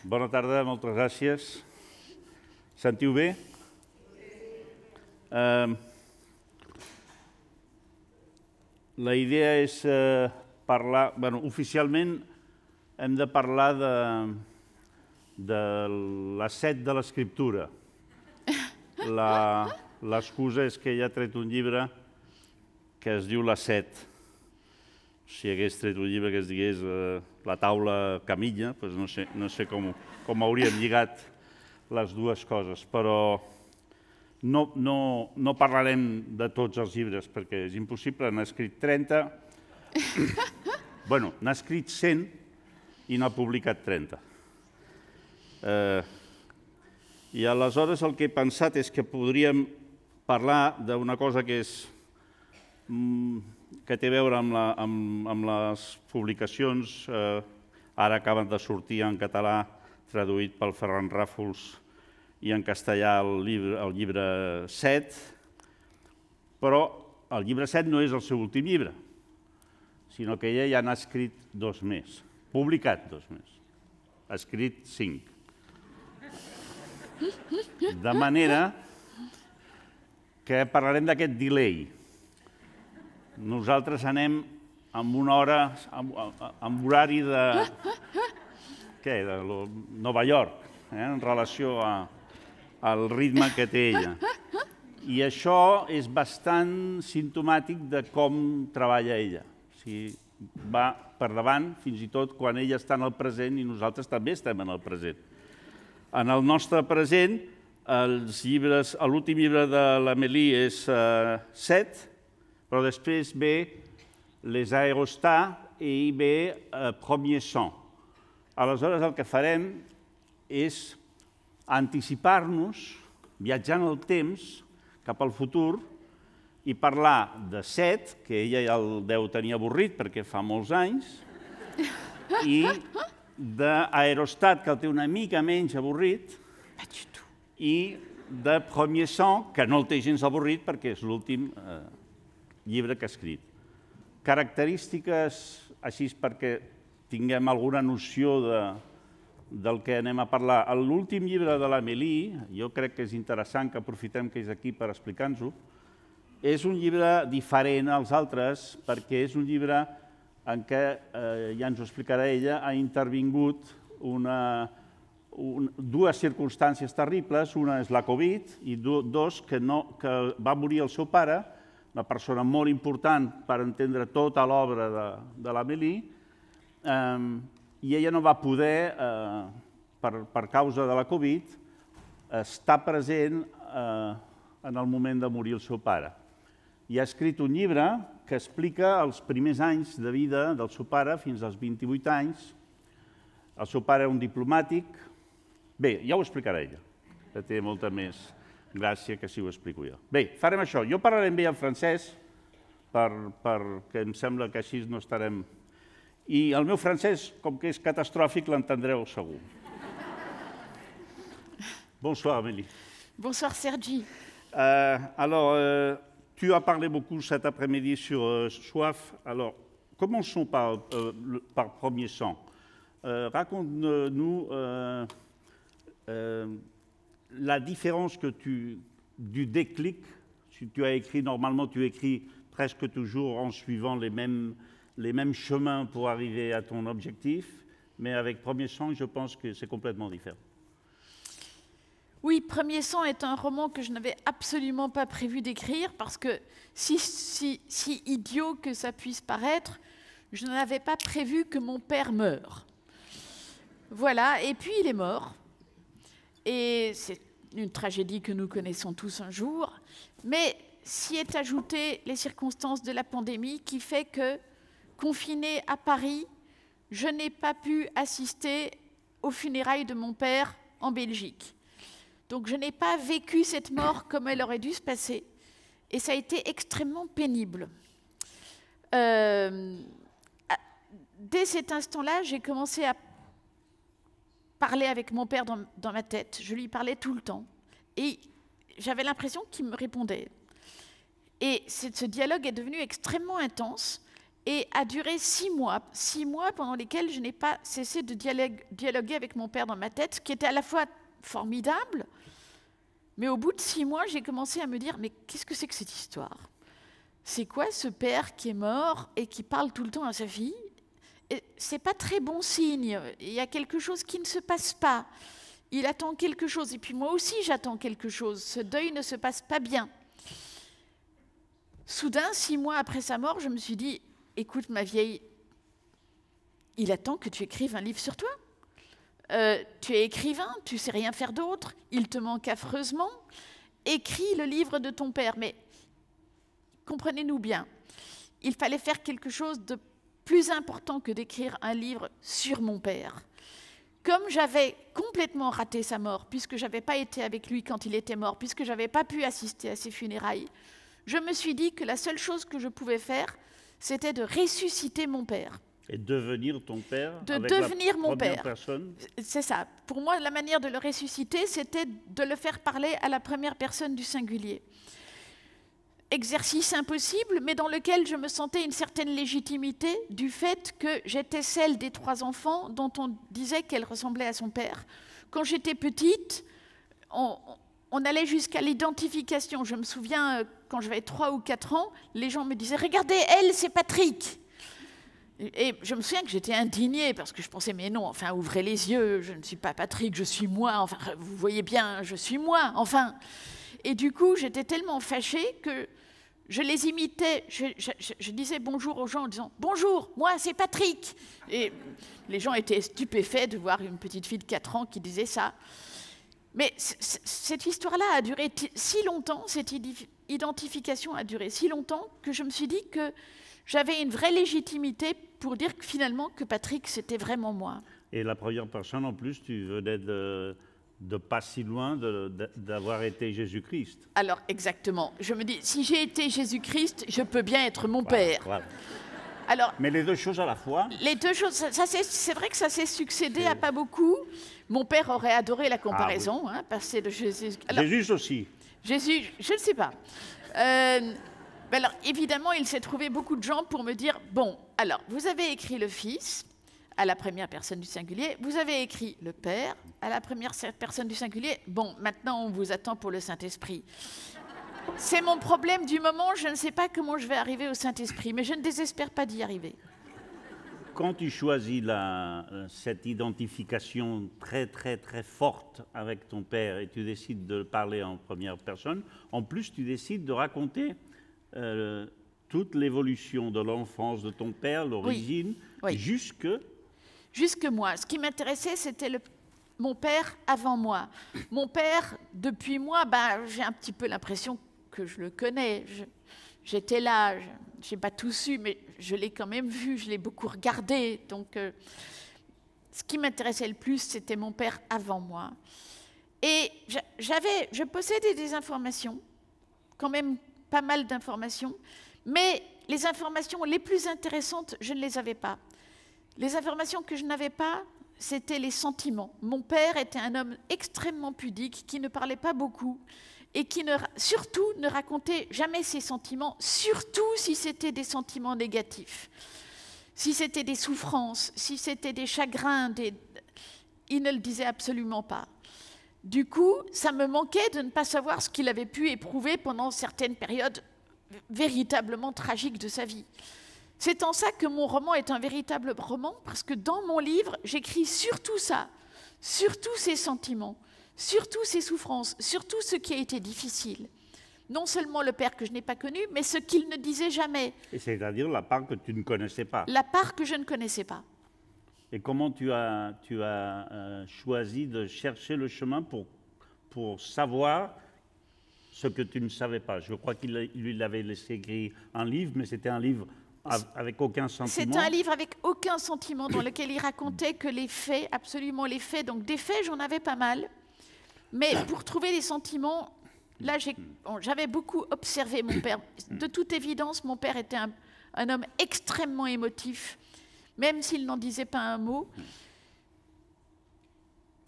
Bona tarda, moltes gràcies. Sentiu bé? La idea és parlar... Oficialment hem de parlar de l'asset de l'escriptura. L'excusa és que ella ha tret un llibre que es diu l'asset. Si hagués tret un llibre que es digués La taula Camilla, doncs no sé com hauríem lligat les dues coses, però no parlarem de tots els llibres perquè és impossible, n'ha escrit 30, bueno, n'ha escrit 100 i n'ha publicat 30. I aleshores el que he pensat és que podríem parlar d'una cosa que té a veure amb les publicacions. Ara acaben de sortir en català, traduït pel Ferran Ràfols, i en castellà el llibre 7, però el llibre 7 no és el seu últim llibre, sinó que ella ja n'ha escrit 2 més, publicat 2 més, ha escrit 5. De manera que parlarem d'aquest delay. Nosaltres anem amb una hora, amb horari de Nova York, en relació al ritme que té ella. I això és bastant simptomàtic de com treballa ella. Va per davant, fins i tot quan ella està en el present i nosaltres també estem en el present. En el nostre present, l'últim llibre de l'Amélie és 7, però després ve Les Aérostats i ve Premier Son. Aleshores el que farem és anticipar-nos, viatjant el temps cap al futur, i parlar de 7, que ella ja el deu tenir avorrit perquè fa molts anys, i d'Aérostat, que el té una mica menys avorrit, i de Premier Son, que no el té gens avorrit perquè és l'últim llibre que ha escrit. Característiques, així perquè tinguem alguna noció del que anem a parlar. L'últim llibre de l'Amélie, jo crec que és interessant que aprofitem que és aquí per explicar-nos-ho, és un llibre diferent als altres perquè és un llibre en què, ja ens ho explicarà ella, ha intervingut dues circumstàncies terribles. Una és la Covid i dos, que va morir el seu pare, una persona molt important per entendre tota l'obra de l'Amélie, i ella no va poder, per causa de la Covid, estar present en el moment de morir el seu pare. I ha escrit un llibre que explica els primers anys de vida del seu pare fins als 28 anys. El seu pare era un diplomàtic. Bé, ja ho explicarà ella, que té molta més gràcia que si ho explico jo. Bé, farem això. Jo parlaré bé en francès, perquè em sembla que així no estarem... I el meu francès, com que és catastròfic, l'entendreu segur. Bonsoir, Amélie. Bonsoir, Sergi. Alors, tu as parlé beaucoup cet après-midi sur Soif. Alors, commençons par Premier Son. Raconte-nous la différence du déclic. Si tu as écrit, normalement, tu écris presque toujours en suivant les mêmes chemins pour arriver à ton objectif, mais avec Premier Son, je pense que c'est complètement différent. Oui, Premier Son est un roman que je n'avais absolument pas prévu d'écrire parce que, si idiot que ça puisse paraître, je n'avais pas prévu que mon père meure. Voilà, et puis il est mort. Et c'est une tragédie que nous connaissons tous un jour, mais s'y est ajoutée les circonstances de la pandémie qui fait que, confinée à Paris, je n'ai pas pu assister aux funérailles de mon père en Belgique. Donc je n'ai pas vécu cette mort comme elle aurait dû se passer, et ça a été extrêmement pénible. Dès cet instant-là, j'ai commencé à parler avec mon père dans ma tête. Je lui parlais tout le temps. Et j'avais l'impression qu'il me répondait. Et ce dialogue est devenu extrêmement intense. et a duré 6 mois. 6 mois pendant lesquels je n'ai pas cessé de dialoguer avec mon père dans ma tête, ce qui était à la fois formidable, mais au bout de 6 mois, j'ai commencé à me dire « Mais qu'est-ce que c'est que cette histoire ? C'est quoi ce père qui est mort et qui parle tout le temps à sa fille ? C'est pas très bon signe. Il y a quelque chose qui ne se passe pas. Il attend quelque chose. Et puis moi aussi, j'attends quelque chose. Ce deuil ne se passe pas bien. » Soudain, 6 mois après sa mort, je me suis dit « Écoute, ma vieille, il attend que tu écrives un livre sur toi. Tu es écrivain, tu sais rien faire d'autre, il te manque affreusement. Écris le livre de ton père. » Mais comprenez-nous bien, il fallait faire quelque chose de plus important que d'écrire un livre sur mon père. Comme j'avais complètement raté sa mort, puisque je n'avais pas été avec lui quand il était mort, puisque je n'avais pas pu assister à ses funérailles, je me suis dit que la seule chose que je pouvais faire, c'était de ressusciter mon père. Et devenir ton père De avec devenir la mon première père. personne. C'est ça. Pour moi, la manière de le ressusciter, c'était de le faire parler à la première personne du singulier. Exercice impossible, mais dans lequel je me sentais une certaine légitimité du fait que j'étais celle des 3 enfants dont on disait qu'elle ressemblait à son père. Quand j'étais petite, on allait jusqu'à l'identification. Je me souviens, quand j'avais 3 ou 4 ans, les gens me disaient « Regardez, elle, c'est Patrick !» Et je me souviens que j'étais indignée parce que je pensais « Mais non, enfin, ouvrez les yeux, je ne suis pas Patrick, je suis moi. Enfin, vous voyez bien, je suis moi, enfin. » Et du coup, j'étais tellement fâchée que je les imitais. Je disais bonjour aux gens en disant « Bonjour, moi, c'est Patrick !» Et les gens étaient stupéfaits de voir une petite fille de 4 ans qui disait ça. Mais cette histoire-là a duré si longtemps, cette identification a duré si longtemps que je me suis dit que j'avais une vraie légitimité pour dire que finalement que Patrick, c'était vraiment moi. Et la première personne, en plus, tu venais de pas si loin d'avoir été Jésus-Christ. Alors, exactement. Je me dis, si j'ai été Jésus-Christ, je peux bien être mon père. Voilà. Alors, mais les deux choses à la fois. Les deux choses, c'est vrai que ça s'est succédé à pas beaucoup. Mon père aurait adoré la comparaison, oui. Passer de Jésus... Alors, Jésus aussi. Jésus, je ne sais pas. Alors, évidemment, il s'est trouvé beaucoup de gens pour me dire, bon, alors, vous avez écrit le Fils à la première personne du singulier, vous avez écrit le Père à la première personne du singulier, bon, maintenant, on vous attend pour le Saint-Esprit. C'est mon problème du moment, je ne sais pas comment je vais arriver au Saint-Esprit, mais je ne désespère pas d'y arriver. Quand tu choisis cette identification très, très, très forte avec ton père et tu décides de parler en première personne, en plus, tu décides de raconter toute l'évolution de l'enfance de ton père, l'origine, oui. Jusque moi. Ce qui m'intéressait, c'était mon père avant moi. Mon père, depuis moi, j'ai un petit peu l'impression que je le connais. J'étais là, je n'ai pas tout su, mais je l'ai quand même vu, je l'ai beaucoup regardé. Donc, ce qui m'intéressait le plus, c'était mon père avant moi. Et je possédais des informations, quand même pas mal d'informations, mais les informations les plus intéressantes, je ne les avais pas. Les informations que je n'avais pas, c'était les sentiments. Mon père était un homme extrêmement pudique, qui ne parlait pas beaucoup, et qui surtout ne racontait jamais ses sentiments, surtout si c'était des sentiments négatifs. Si c'était des souffrances, si c'était des chagrins, il ne le disait absolument pas. Du coup, ça me manquait de ne pas savoir ce qu'il avait pu éprouver pendant certaines périodes véritablement tragiques de sa vie. C'est en ça que mon roman est un véritable roman, parce que dans mon livre, j'écris surtout ça, surtout ces sentiments, surtout ces souffrances, surtout ce qui a été difficile. Non seulement le père que je n'ai pas connu, mais ce qu'il ne disait jamais. Et c'est-à-dire la part que tu ne connaissais pas. La part que je ne connaissais pas. Et comment tu as choisi de chercher le chemin pour savoir ce que tu ne savais pas? Je crois qu'il lui avait laissé écrire un livre, mais c'était un livre avec aucun sentiment. C'est un livre avec aucun sentiment, dans lequel il racontait que les faits, absolument les faits. Donc des faits, j'en avais pas mal. Mais pour trouver les sentiments, là, j'avais beaucoup observé mon père. De toute évidence, mon père était un homme extrêmement émotif, même s'il n'en disait pas un mot.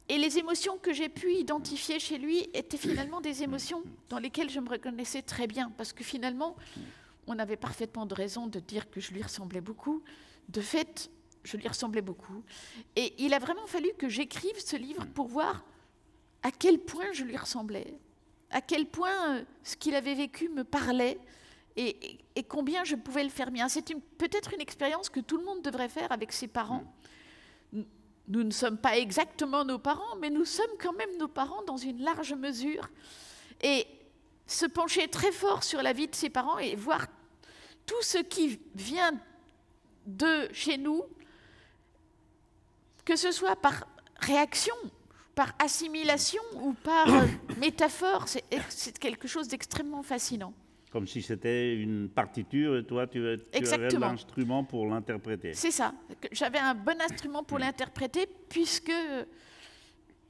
Et les émotions que j'ai pu identifier chez lui étaient finalement des émotions dans lesquelles je me reconnaissais très bien. Parce que finalement, on avait parfaitement de raison de dire que je lui ressemblais beaucoup. De fait, je lui ressemblais beaucoup. Et il a vraiment fallu que j'écrive ce livre pour voir à quel point je lui ressemblais, à quel point ce qu'il avait vécu me parlait et combien je pouvais le faire bien. C'est peut-être une expérience que tout le monde devrait faire avec ses parents. Nous ne sommes pas exactement nos parents, mais nous sommes quand même nos parents dans une large mesure. Et se pencher très fort sur la vie de ses parents et voir tout ce qui vient de chez nous, que ce soit par réaction, par assimilation ou par métaphore, c'est quelque chose d'extrêmement fascinant. Comme si c'était une partiture et toi, tu avais l'instrument pour l'interpréter. C'est ça. J'avais un bon instrument pour l'interpréter puisque,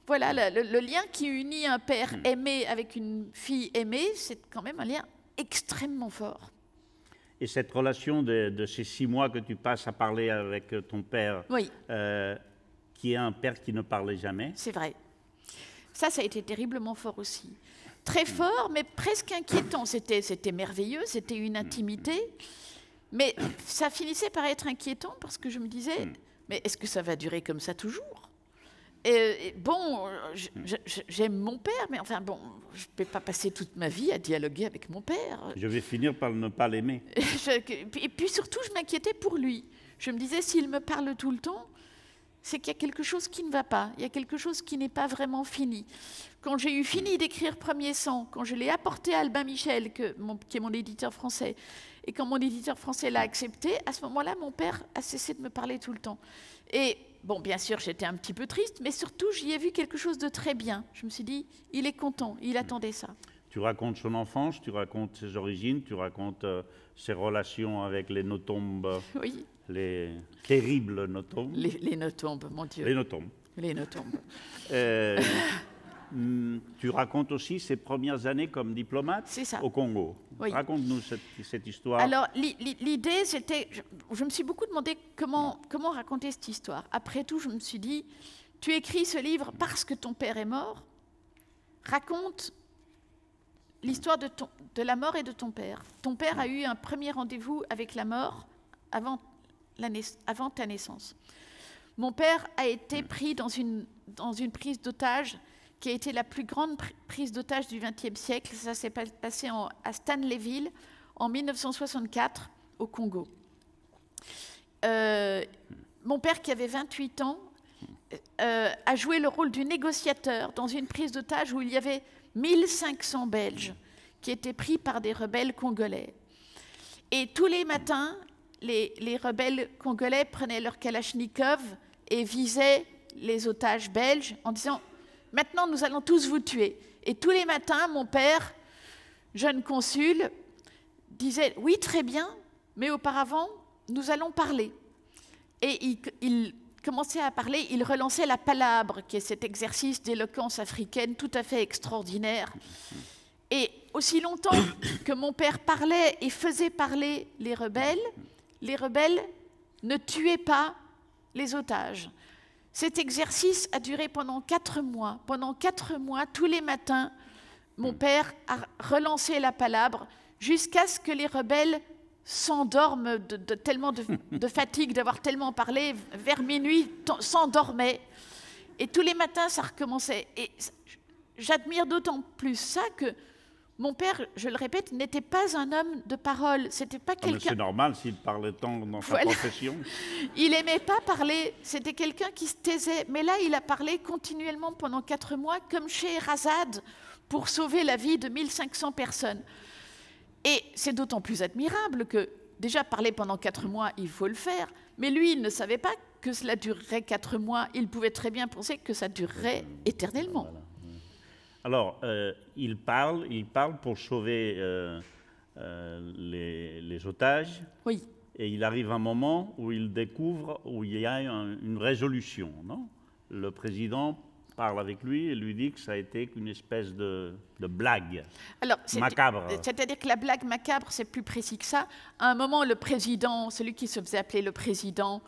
voilà, le lien qui unit un père aimé avec une fille aimée, c'est quand même un lien extrêmement fort. Et cette relation de ces 6 mois que tu passes à parler avec ton père, oui. Qui est un père qui ne parlait jamais. C'est vrai. Ça a été terriblement fort aussi. Très fort, mais presque inquiétant. C'était merveilleux, c'était une intimité. Mais ça finissait par être inquiétant parce que je me disais, mais est-ce que ça va durer comme ça toujours ? Bon, j'aime mon père, mais enfin bon, je ne peux pas passer toute ma vie à dialoguer avec mon père. Je vais finir par ne pas l'aimer. Et puis surtout, je m'inquiétais pour lui. Je me disais, s'il me parle tout le temps, c'est qu'il y a quelque chose qui ne va pas, il y a quelque chose qui n'est pas vraiment fini. Quand j'ai eu fini d'écrire Premier Sang, quand je l'ai apporté à Albin Michel, qui est mon éditeur français, et quand mon éditeur français l'a accepté, à ce moment-là, mon père a cessé de me parler tout le temps. Et bon, bien sûr, j'étais un petit peu triste, mais surtout, j'y ai vu quelque chose de très bien. Je me suis dit, il est content, il attendait ça. Tu racontes son enfance, tu racontes ses origines, tu racontes ses relations avec les Notombes. Oui. Les terribles Notombes. Les Notombes, mon Dieu. Les Notombes. Les Notombes. Tu racontes aussi ses premières années comme diplomate au Congo. Oui. Raconte-nous cette histoire. Alors, l'idée, c'était... Je me suis beaucoup demandé comment raconter cette histoire. Après tout, je me suis dit, tu écris ce livre parce que ton père est mort. Raconte l'histoire de la mort et de ton père. Ton père a eu un premier rendez-vous avec la mort avant ta naissance. Mon père a été pris dans une prise d'otage qui a été la plus grande prise d'otage du XXe siècle. Ça s'est passé à Stanleyville en 1964 au Congo. Mon père, qui avait 28 ans, a joué le rôle du négociateur dans une prise d'otage où il y avait 1500 Belges qui étaient pris par des rebelles congolais. Et tous les matins, les rebelles congolais prenaient leur kalachnikov et visaient les otages belges en disant « Maintenant, nous allons tous vous tuer ». Et tous les matins, mon père, jeune consul, disait « Oui, très bien, mais auparavant, nous allons parler ». Et il commençait à parler, il relançait la palabre, qui est cet exercice d'éloquence africaine tout à fait extraordinaire. Et aussi longtemps que mon père parlait et faisait parler les rebelles ne tuaient pas les otages. Cet exercice a duré pendant 4 mois. Pendant 4 mois, tous les matins, mon père a relancé la palabre jusqu'à ce que les rebelles s'endorment tellement de fatigue, d'avoir tellement parlé. Vers minuit, s'endormaient. Et tous les matins, ça recommençait. Et j'admire d'autant plus ça que mon père, je le répète, n'était pas un homme de parole. C'était pas quelqu'un. C'est normal s'il parlait tant dans sa profession. Il aimait pas parler. C'était quelqu'un qui se taisait. Mais là, il a parlé continuellement pendant 4 mois, comme chez Razad, pour sauver la vie de 1500 personnes. Et c'est d'autant plus admirable que, déjà, parler pendant 4 mois, il faut le faire. Mais lui, il ne savait pas que cela durerait 4 mois. Il pouvait très bien penser que ça durerait éternellement. Voilà. Alors, il parle pour sauver les otages. Oui. Et il arrive un moment où il découvre, où il y a une résolution, non ? Le président parle avec lui et lui dit que ça a été une espèce de blague. Alors, macabre. C'est-à-dire que la blague macabre, c'est plus précis que ça. À un moment, le président, celui qui se faisait appeler le président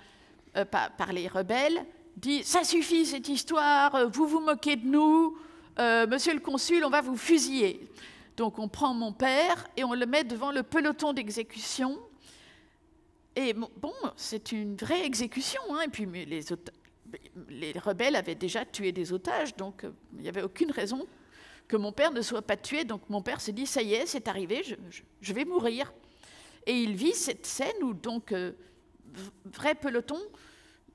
par les rebelles, dit « Ça suffit cette histoire, vous vous moquez de nous ». Monsieur le consul, on va vous fusiller. Donc on prend mon père et on le met devant le peloton d'exécution. Et bon, c'est une vraie exécution, hein. Et puis les rebelles avaient déjà tué des otages, donc il n'y avait aucune raison que mon père ne soit pas tué. Donc mon père se dit, ça y est, c'est arrivé, je vais mourir. Et il vit cette scène où, donc, vrai peloton,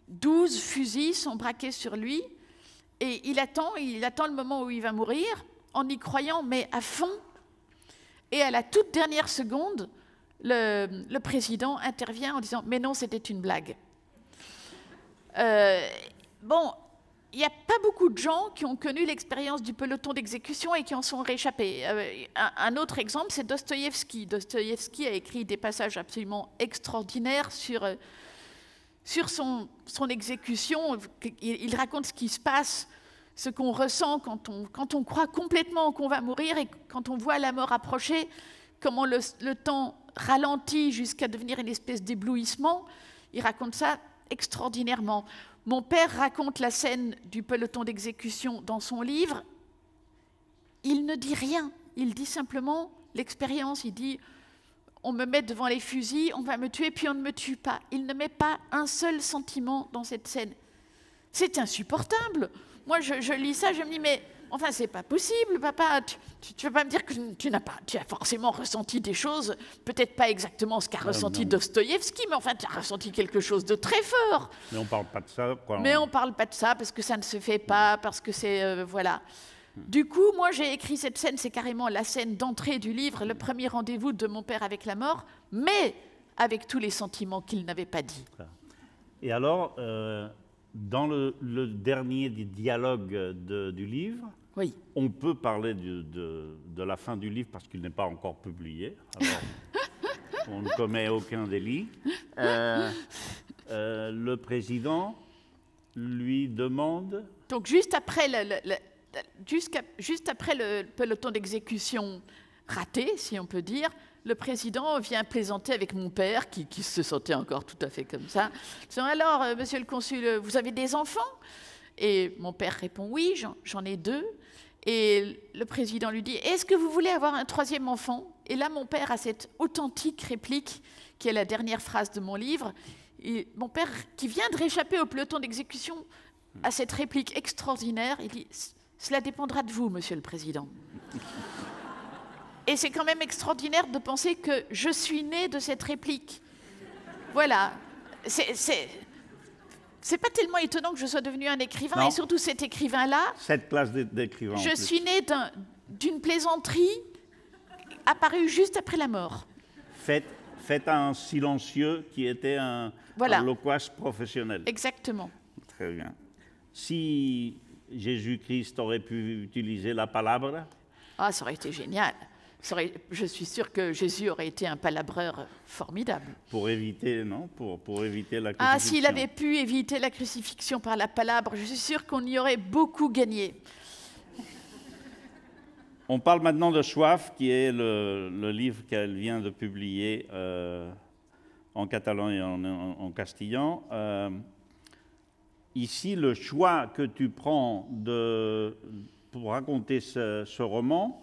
12 fusils sont braqués sur lui, et il attend le moment où il va mourir, en y croyant, mais à fond. Et à la toute dernière seconde, le président intervient en disant « Mais non, c'était une blague ». Bon, il n'y a pas beaucoup de gens qui ont connu l'expérience du peloton d'exécution et qui en sont réchappés. Un autre exemple, c'est Dostoïevski. Dostoïevski a écrit des passages absolument extraordinaires sur son exécution. Il raconte ce qui se passe, ce qu'on ressent quand on croit complètement qu'on va mourir et quand on voit la mort approcher, comment le temps ralentit jusqu'à devenir une espèce d'éblouissement. Il raconte ça extraordinairement. Mon père raconte la scène du peloton d'exécution dans son livre. Il ne dit rien. Il dit simplement l'expérience. Il dit « On me met devant les fusils, on va me tuer, puis on ne me tue pas ». Il ne met pas un seul sentiment dans cette scène. C'est insupportable. Moi, je lis ça, je me dis « Mais enfin, c'est pas possible, papa. Tu vas pas me dire que tu as forcément ressenti des choses, peut-être pas exactement ce qu'a ressenti Dostoïevski, mais enfin, tu as ressenti quelque chose de très fort. » Mais on parle pas de ça. Mais on parle pas de ça parce que ça ne se fait pas, parce que c'est... voilà. Du coup, moi, j'ai écrit cette scène, c'est carrément la scène d'entrée du livre, le premier rendez-vous de mon père avec la mort, mais avec tous les sentiments qu'il n'avait pas dit. Et alors, dans le dernier des dialogues du livre, oui. On peut parler de la fin du livre parce qu'il n'est pas encore publié. Alors, on ne commet aucun délit. Le président lui demande... Donc, juste après le peloton d'exécution raté, si on peut dire, le président vient plaisanter avec mon père, qui se sentait encore tout à fait comme ça. « Alors, monsieur le consul, vous avez des enfants ?» Et mon père répond « Oui, j'en ai 2. » Et le président lui dit « Est-ce que vous voulez avoir un 3e enfant ?» Et là, mon père a cette authentique réplique, qui est la dernière phrase de mon livre. Et mon père, qui vient de réchapper au peloton d'exécution, a cette réplique extraordinaire. Il dit « Cela dépendra de vous, monsieur le président. » Et c'est quand même extraordinaire de penser que je suis née de cette réplique. Voilà. C'est pas tellement étonnant que je sois devenue un écrivain, non. Et surtout cet écrivain-là. Cette classe d'écrivain. Je suis née d'une plaisanterie apparue juste après la mort. Faites un silencieux qui était un loquace professionnel. Exactement. Très bien. Si Jésus-Christ aurait pu utiliser la palabra... Ah, ça aurait été génial. Je suis sûre que Jésus aurait été un palabreur formidable. Pour éviter, non ? Pour éviter la crucifixion. Ah, s'il avait pu éviter la crucifixion par la palabre, je suis sûre qu'on y aurait beaucoup gagné. On parle maintenant de Soif, qui est le livre qu'elle vient de publier en catalan et en castillan. Ici, le choix que tu prends pour raconter ce roman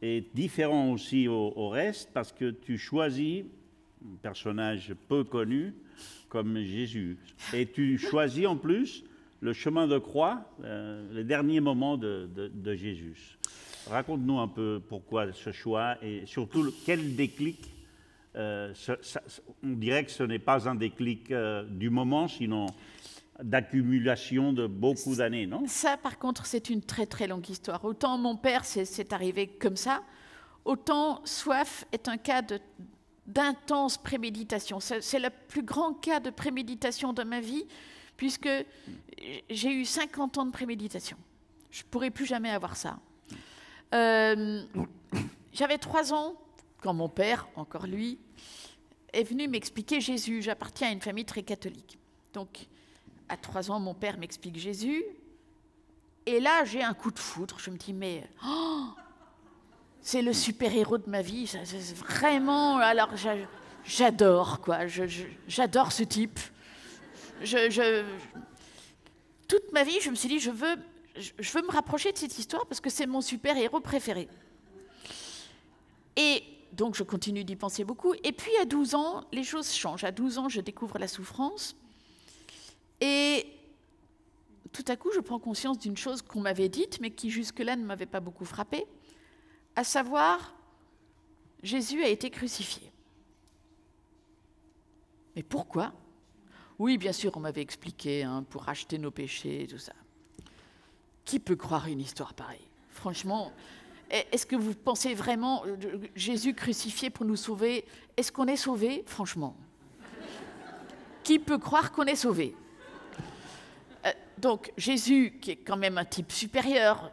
est différent aussi au reste, parce que tu choisis un personnage peu connu comme Jésus. Et tu choisis en plus le chemin de croix, les derniers moments de Jésus. Raconte-nous un peu pourquoi ce choix et surtout quel déclic. On dirait que ce n'est pas un déclic du moment, sinon d'accumulation de beaucoup d'années, non ? Ça, par contre, c'est une très très longue histoire. Autant mon père, c'est arrivé comme ça, autant Soif est un cas d'intense préméditation. C'est le plus grand cas de préméditation de ma vie, puisque j'ai eu 50 ans de préméditation. Je ne pourrai plus jamais avoir ça. J'avais 3 ans quand mon père, encore lui, est venu m'expliquer Jésus. J'appartiens à une famille très catholique. Donc, à 3 ans, mon père m'explique Jésus. Et là, j'ai un coup de foudre. Je me dis, mais c'est le super-héros de ma vie. C'est vraiment... Alors, j'adore, quoi. J'adore ce type. Toute ma vie, je me suis dit, je veux me rapprocher de cette histoire parce que c'est mon super-héros préféré. Et donc, je continue d'y penser beaucoup. Et puis, à 12 ans, les choses changent. À 12 ans, je découvre la souffrance. Et tout à coup, je prends conscience d'une chose qu'on m'avait dite, mais qui jusque-là ne m'avait pas beaucoup frappée, à savoir, Jésus a été crucifié. Mais pourquoi? Oui, bien sûr, on m'avait expliqué, pour racheter nos péchés et tout ça. Qui peut croire une histoire pareille? Franchement, est-ce que vous pensez vraiment Jésus crucifié pour nous sauver? Est-ce qu'on est sauvé? Franchement. Qui peut croire qu'on est sauvé? Donc, Jésus, qui est quand même un type supérieur,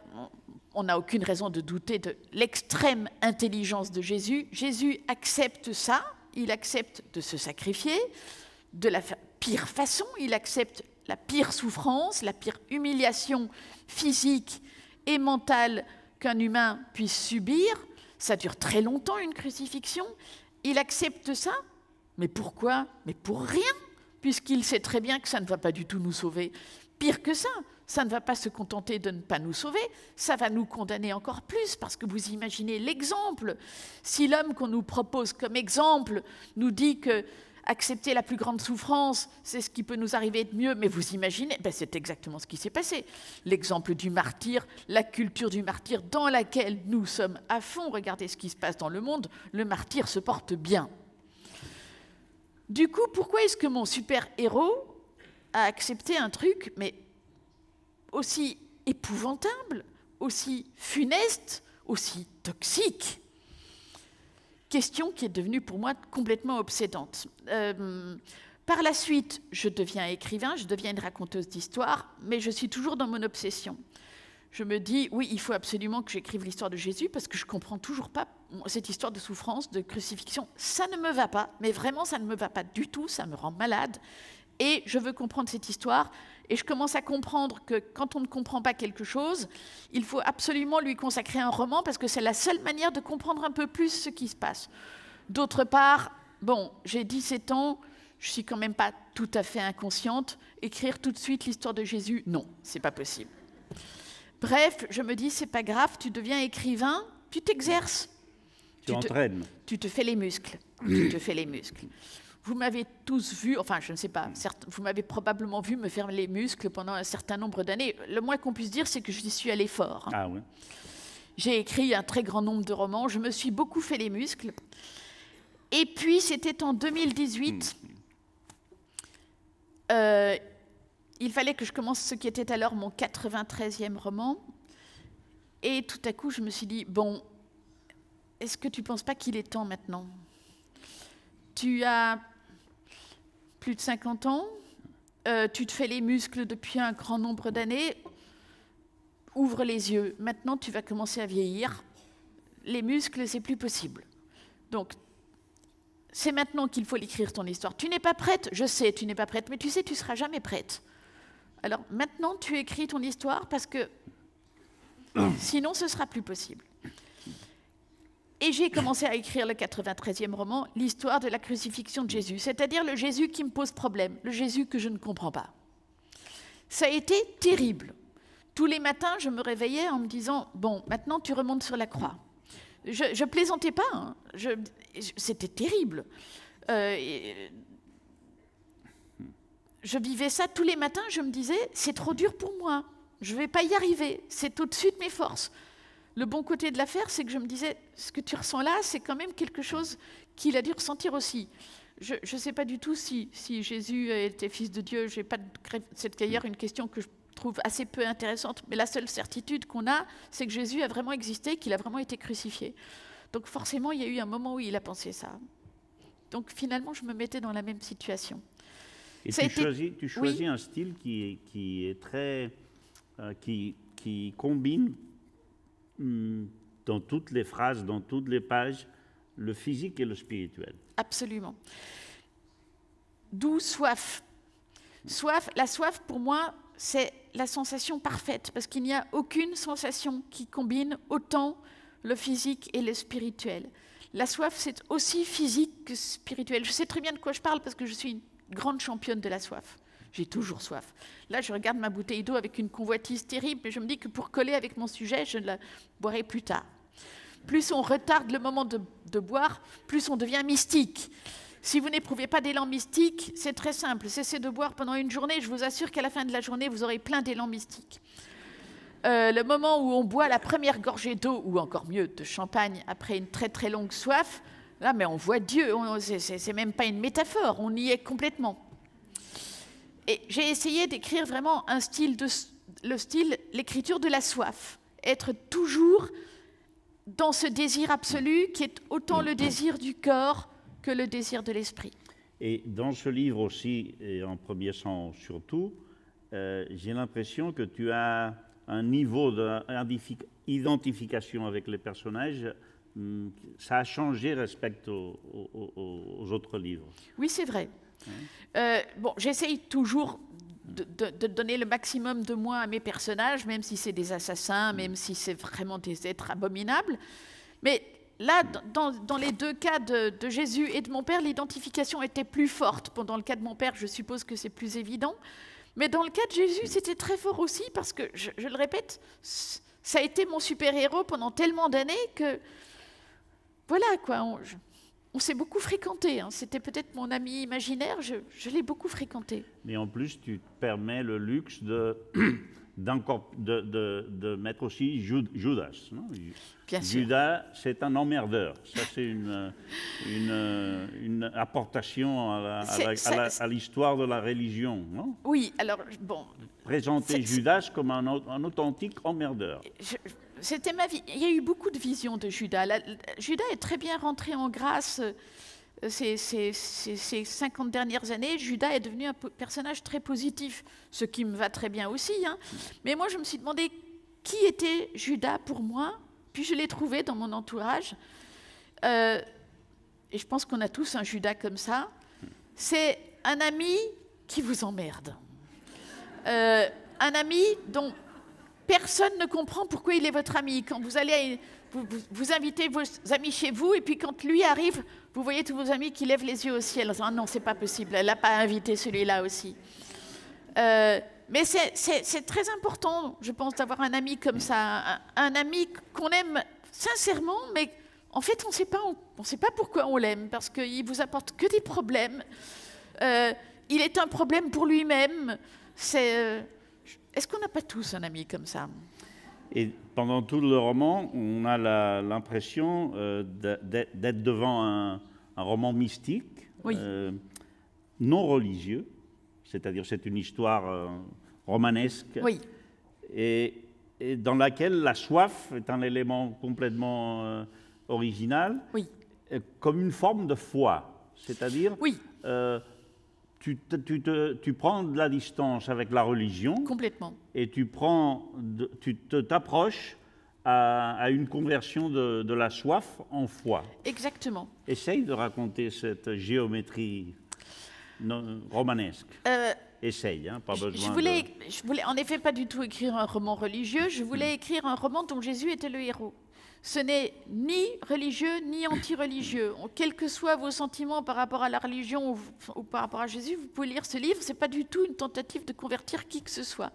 on n'a aucune raison de douter de l'extrême intelligence de Jésus. Jésus accepte ça, il accepte de se sacrifier de la pire façon, il accepte la pire souffrance, la pire humiliation physique et mentale qu'un humain puisse subir. Ça dure très longtemps, une crucifixion. Il accepte ça, mais pourquoi? Mais pour rien, puisqu'il sait très bien que ça ne va pas du tout nous sauver. Pire que ça ne va pas se contenter de ne pas nous sauver, ça va nous condamner encore plus, parce que vous imaginez l'exemple. Si l'homme qu'on nous propose comme exemple nous dit que accepter la plus grande souffrance, c'est ce qui peut nous arriver de mieux, mais vous imaginez, c'est exactement ce qui s'est passé. L'exemple du martyr, la culture du martyr dans laquelle nous sommes à fond, regardez ce qui se passe dans le monde, le martyr se porte bien. Du coup, pourquoi est-ce que mon super-héros a accepté un truc, mais aussi épouvantable, aussi funeste, aussi toxique? Question qui est devenue pour moi complètement obsédante. Par la suite, je deviens écrivain, je deviens une raconteuse d'histoire, mais je suis toujours dans mon obsession. Je me dis, oui, il faut absolument que j'écrive l'histoire de Jésus, parce que je ne comprends toujours pas cette histoire de souffrance, de crucifixion. Ça ne me va pas, mais vraiment, ça ne me va pas du tout, ça me rend malade. Et je veux comprendre cette histoire, et je commence à comprendre que quand on ne comprend pas quelque chose, il faut absolument lui consacrer un roman, parce que c'est la seule manière de comprendre un peu plus ce qui se passe. D'autre part, bon, j'ai 17 ans, je suis quand même pas tout à fait inconsciente. Écrire tout de suite l'histoire de Jésus, non, c'est pas possible. Bref, je me dis, c'est pas grave, tu deviens écrivain, tu t'exerces. Tu entraînes. Tu te fais les muscles. Tu te fais les muscles. Vous m'avez tous vu, enfin je ne sais pas, vous m'avez probablement vu me faire les muscles pendant un certain nombre d'années. Le moins qu'on puisse dire, c'est que j'y suis allée fort. Ah oui. J'ai écrit un très grand nombre de romans, je me suis beaucoup fait les muscles. Et puis c'était en 2018, il fallait que je commence ce qui était alors mon 93e roman. Et tout à coup, je me suis dit, bon, est-ce que tu ne penses pas qu'il est temps maintenant? Tu as plus de 50 ans, tu te fais les muscles depuis un grand nombre d'années, ouvre les yeux. Maintenant, tu vas commencer à vieillir. Les muscles, c'est plus possible. Donc, c'est maintenant qu'il faut l'écrire, ton histoire. Tu n'es pas prête, je sais, tu n'es pas prête, mais tu sais, tu ne seras jamais prête. Alors, maintenant, tu écris ton histoire parce que sinon, ce ne sera plus possible. Et j'ai commencé à écrire le 93e roman, l'histoire de la crucifixion de Jésus, c'est-à-dire le Jésus qui me pose problème, le Jésus que je ne comprends pas. Ça a été terrible. Tous les matins, je me réveillais en me disant « Bon, maintenant tu remontes sur la croix ». Je plaisantais pas, hein. C'était terrible. Je vivais ça tous les matins, je me disais « C'est trop dur pour moi, je ne vais pas y arriver, c'est au-dessus de mes forces ». Le bon côté de l'affaire, c'est que je me disais, ce que tu ressens là, c'est quand même quelque chose qu'il a dû ressentir aussi. Je ne sais pas du tout si Jésus était fils de Dieu. C'est d'ailleurs une question que je trouve assez peu intéressante, mais la seule certitude qu'on a, c'est que Jésus a vraiment existé, qu'il a vraiment été crucifié. Donc forcément, il y a eu un moment où il a pensé ça. Donc finalement, je me mettais dans la même situation. Et tu choisis un style qui est très... qui combine dans toutes les phrases, dans toutes les pages, le physique et le spirituel. Absolument. D'où soif. La soif, pour moi, c'est la sensation parfaite, parce qu'il n'y a aucune sensation qui combine autant le physique et le spirituel. La soif, c'est aussi physique que spirituel. Je sais très bien de quoi je parle, parce que je suis une grande championne de la soif. J'ai toujours soif. Là, je regarde ma bouteille d'eau avec une convoitise terrible, mais je me dis que pour coller avec mon sujet, je la boirai plus tard. plus on retarde le moment de boire, plus on devient mystique. Si vous n'éprouvez pas d'élan mystique, c'est très simple. Cessez de boire pendant une journée, je vous assure qu'à la fin de la journée, vous aurez plein d'élan mystique. Le moment où on boit la première gorgée d'eau, ou encore mieux, de champagne, après une très très longue soif, là, mais on voit Dieu, c'est même pas une métaphore, on y est complètement. Et j'ai essayé d'écrire vraiment un style, l'écriture de la soif, être toujours dans ce désir absolu qui est autant le désir du corps que le désir de l'esprit. Et dans ce livre aussi, et en premier sens surtout, j'ai l'impression que tu as un niveau d'identification avec les personnages, ça a changé respect aux autres livres. Oui, c'est vrai. Bon, j'essaye toujours de donner le maximum de moi à mes personnages, même si c'est des assassins, même si c'est vraiment des êtres abominables. Mais là, dans les deux cas de Jésus et de mon père, l'identification était plus forte. Bon, dans le cas de mon père, je suppose que c'est plus évident. Mais dans le cas de Jésus, c'était très fort aussi parce que, je le répète, ça a été mon super-héros pendant tellement d'années que, voilà quoi, on s'est beaucoup fréquenté. Hein. C'était peut-être mon ami imaginaire, je l'ai beaucoup fréquenté. Mais en plus, tu te permets le luxe de mettre aussi Judas. Non? Bien sûr. Judas, c'est un emmerdeur. Ça, c'est une apportation à l'histoire de la religion. Non? Oui, alors, bon... Présenter Judas comme un authentique emmerdeur. C'était ma vie. Il y a eu beaucoup de visions de Judas. Judas est très bien rentré en grâce ces 50 dernières années. Judas est devenu un personnage très positif, ce qui me va très bien aussi. Hein. Mais moi, je me suis demandé qui était Judas pour moi, puis je l'ai trouvé dans mon entourage. Et je pense qu'on a tous un Judas comme ça. C'est un ami qui vous emmerde. Un ami dont personne ne comprend pourquoi il est votre ami. Quand vous allez, vous invitez vos amis chez vous, et puis quand lui arrive, vous voyez tous vos amis qui lèvent les yeux au ciel en disant « Ah non, c'est pas possible, elle n'a pas invité celui-là aussi ». Mais c'est très important, je pense, d'avoir un ami comme ça, un ami qu'on aime sincèrement, mais en fait, on ne sait pas pourquoi on l'aime, parce qu'il vous apporte que des problèmes. Il est un problème pour lui-même. Est-ce qu'on n'a pas tous un ami comme ça? Et pendant tout le roman, on a l'impression d'être devant un roman mystique, oui. Non religieux, c'est-à-dire c'est une histoire romanesque, oui. et dans laquelle la soif est un élément complètement original, oui. Comme une forme de foi, c'est-à-dire oui. Tu prends de la distance avec la religion. Complètement. Et tu t'approches à une conversion de la soif en foi. Exactement. Essaye de raconter cette géométrie romanesque. Essaye, hein, pas besoin je voulais en effet pas du tout écrire un roman religieux, je voulais écrire un roman dont Jésus était le héros. Ce n'est ni religieux ni anti-religieux. Quels que soient vos sentiments par rapport à la religion ou par rapport à Jésus, vous pouvez lire ce livre. Ce n'est pas du tout une tentative de convertir qui que ce soit.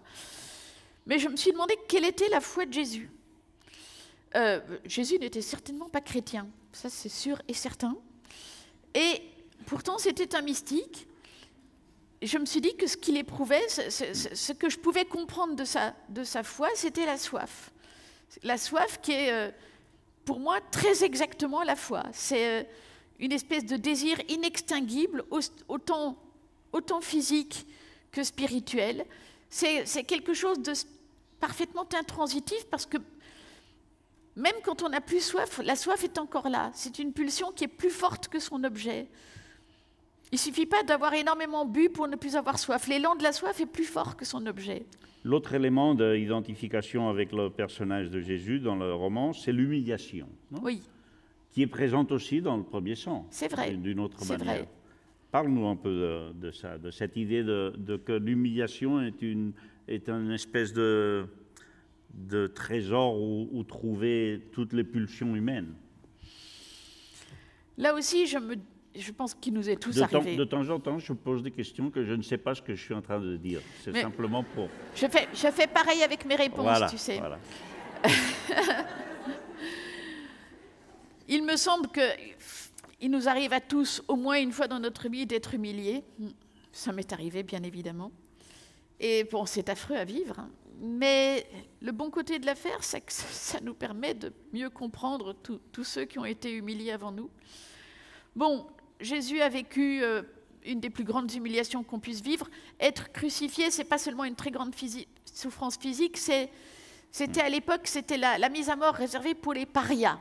Mais je me suis demandé quelle était la foi de Jésus. Jésus n'était certainement pas chrétien, ça c'est sûr et certain. Et pourtant c'était un mystique. Et je me suis dit que ce qu'il éprouvait, ce que je pouvais comprendre de sa foi, c'était la soif. La soif qui est... pour moi, très exactement la foi. C'est une espèce de désir inextinguible, autant physique que spirituel. C'est quelque chose de parfaitement intransitif parce que même quand on n'a plus soif, la soif est encore là. C'est une pulsion qui est plus forte que son objet. Il ne suffit pas d'avoir énormément bu pour ne plus avoir soif. L'élan de la soif est plus fort que son objet. L'autre élément d'identification avec le personnage de Jésus dans le roman, c'est l'humiliation. Oui. Qui est présente aussi dans le premier sens. C'est vrai. D'une autre manière. Vrai. Parle-nous un peu de ça, de cette idée que l'humiliation est une espèce de trésor où trouver toutes les pulsions humaines. Là aussi, je pense qu'il nous est tous arrivé. De temps en temps, je pose des questions que je ne sais pas ce que je suis en train de dire. C'est simplement pour... Je fais pareil avec mes réponses, voilà, tu sais. Voilà. Il me semble qu'il nous arrive à tous, au moins une fois dans notre vie, d'être humiliés. Ça m'est arrivé, bien évidemment. Et bon, c'est affreux à vivre, hein. Mais le bon côté de l'affaire, c'est que ça nous permet de mieux comprendre tous ceux qui ont été humiliés avant nous. Bon, Jésus a vécu une des plus grandes humiliations qu'on puisse vivre. Être crucifié, c'est pas seulement une très grande souffrance physique, c'était à l'époque, c'était la mise à mort réservée pour les parias.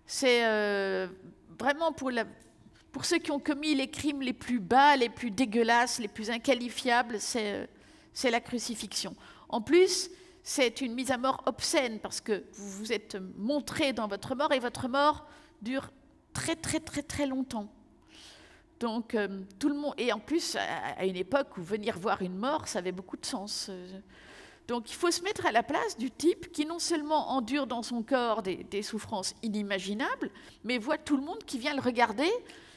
C'est vraiment pour ceux qui ont commis les crimes les plus bas, les plus dégueulasses, les plus inqualifiables, c'est la crucifixion. En plus, c'est une mise à mort obscène parce que vous vous êtes montré dans votre mort et votre mort dure très très très très longtemps. Donc tout le monde, et en plus à une époque où venir voir une mort, ça avait beaucoup de sens. Donc il faut se mettre à la place du type qui non seulement endure dans son corps des souffrances inimaginables, mais voit tout le monde qui vient le regarder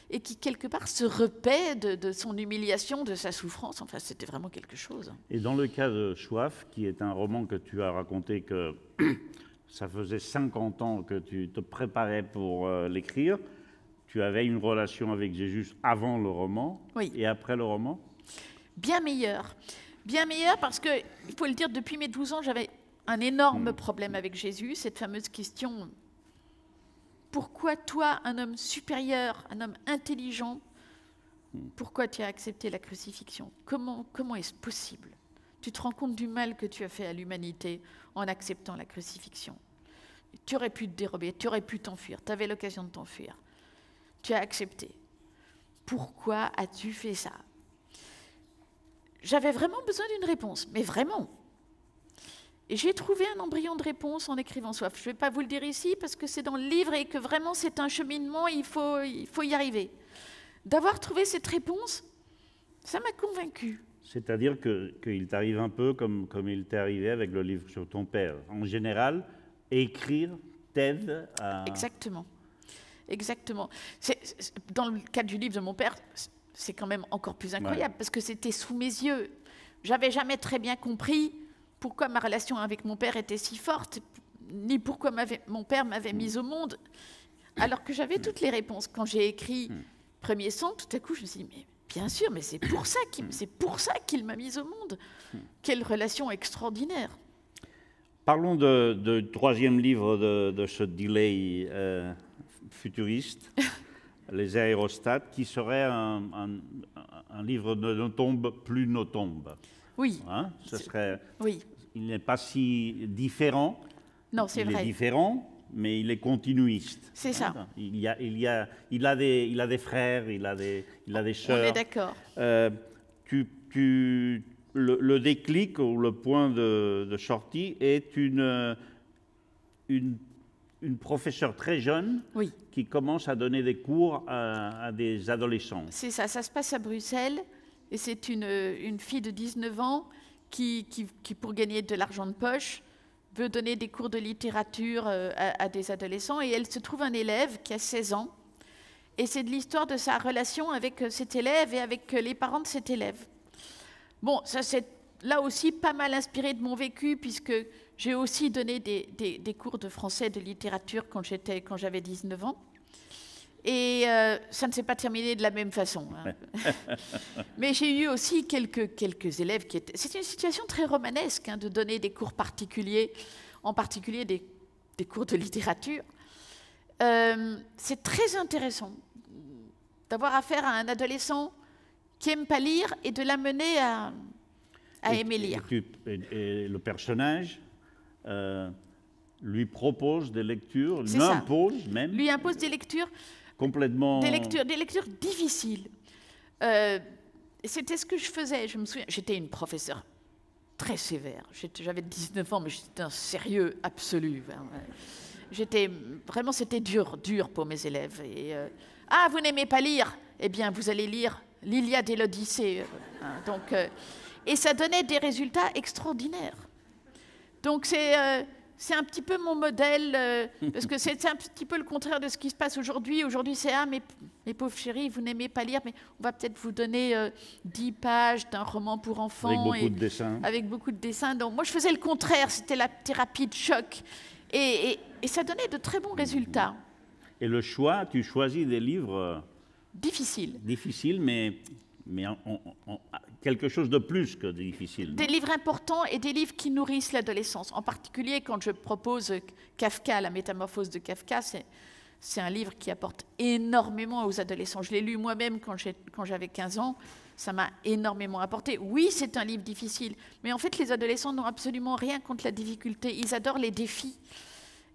et qui, quelque part, se repaît de son humiliation, de sa souffrance. Enfin, c'était vraiment quelque chose. Et dans le cas de Soif, qui est un roman que tu as raconté que ça faisait 50 ans que tu te préparais pour l'écrire, tu avais une relation avec Jésus avant le roman et après le roman? Bien meilleure. Bien meilleure parce que, il faut le dire, depuis mes 12 ans, j'avais un énorme problème avec Jésus, cette fameuse question... Pourquoi toi, un homme supérieur, un homme intelligent, pourquoi tu as accepté la crucifixion? Comment est-ce possible? Tu te rends compte du mal que tu as fait à l'humanité en acceptant la crucifixion. Tu aurais pu te dérober, tu aurais pu t'enfuir, tu avais l'occasion de t'enfuir. Tu as accepté. Pourquoi as-tu fait ça? J'avais vraiment besoin d'une réponse, mais vraiment. Et j'ai trouvé un embryon de réponse en écrivant Soif. Je ne vais pas vous le dire ici parce que c'est dans le livre et que vraiment c'est un cheminement, il faut y arriver. D'avoir trouvé cette réponse, ça m'a convaincue. C'est-à-dire qu'il t'arrive un peu comme il t'est arrivé avec le livre sur ton père. En général, écrire t'aide à... Exactement. Exactement. Dans le cas du livre de mon père, c'est quand même encore plus incroyable parce que c'était sous mes yeux. J'avais jamais très bien compris pourquoi ma relation avec mon père était si forte, ni pourquoi mon père m'avait mise au monde, alors que j'avais toutes les réponses. Quand j'ai écrit Premier sang, tout à coup, je me suis dit, mais bien sûr, mais c'est pour ça qu'il m'a mise au monde. Quelle relation extraordinaire. Parlons du troisième livre de ce delay futuriste, Les aérostats, qui serait un livre de nos tombes plus nos tombes. Oui. Hein, ce serait, oui. Il n'est pas si différent. Non, c'est vrai. Il est différent, mais il est continuiste. C'est ça. Il a des frères, il a des sœurs. On est d'accord. Le déclic ou le point de sortie est une professeure très jeune qui commence à donner des cours à des adolescents. C'est ça, ça se passe à Bruxelles. Et c'est une fille de 19 ans qui, pour gagner de l'argent de poche, veut donner des cours de littérature à des adolescents. Et elle se trouve un élève qui a 16 ans. Et c'est de l'histoire de sa relation avec cet élève et avec les parents de cet élève. Bon, ça c'est là aussi pas mal inspiré de mon vécu, puisque j'ai aussi donné des cours de français, de littérature quand j'avais 19 ans. Et ça ne s'est pas terminé de la même façon. Hein. Mais j'ai eu aussi quelques élèves qui étaient... C'est une situation très romanesque de donner des cours particuliers, en particulier des cours de littérature. C'est très intéressant d'avoir affaire à un adolescent qui n'aime pas lire et de l'amener à aimer lire. Et le personnage lui propose des lectures, lui impose même. Lui impose des lectures... Complètement... Des lectures difficiles. C'était ce que je faisais. Je me souviens, j'étais une professeure très sévère. J'avais 19 ans, mais j'étais un sérieux absolu. Vraiment, c'était dur pour mes élèves. Et, vous n'aimez pas lire? Eh bien, vous allez lire l'Iliade et l'Odyssée. Et ça donnait des résultats extraordinaires. Donc, c'est un petit peu mon modèle, parce que c'est un petit peu le contraire de ce qui se passe aujourd'hui. Aujourd'hui, c'est « mes pauvres chéris, vous n'aimez pas lire, mais on va peut-être vous donner 10 pages d'un roman pour enfants. » Avec beaucoup de dessins. Avec beaucoup de dessins. Donc moi, je faisais le contraire, c'était la thérapie de choc. Et ça donnait de très bons résultats. Et le choix, tu choisis des livres difficiles. difficiles, mais quelque chose de plus que difficile. Des livres importants et des livres qui nourrissent l'adolescence. En particulier, quand je propose Kafka, la métamorphose de Kafka, c'est un livre qui apporte énormément aux adolescents. Je l'ai lu moi-même quand j'avais 15 ans. Ça m'a énormément apporté. Oui, c'est un livre difficile, mais en fait, les adolescents n'ont absolument rien contre la difficulté. Ils adorent les défis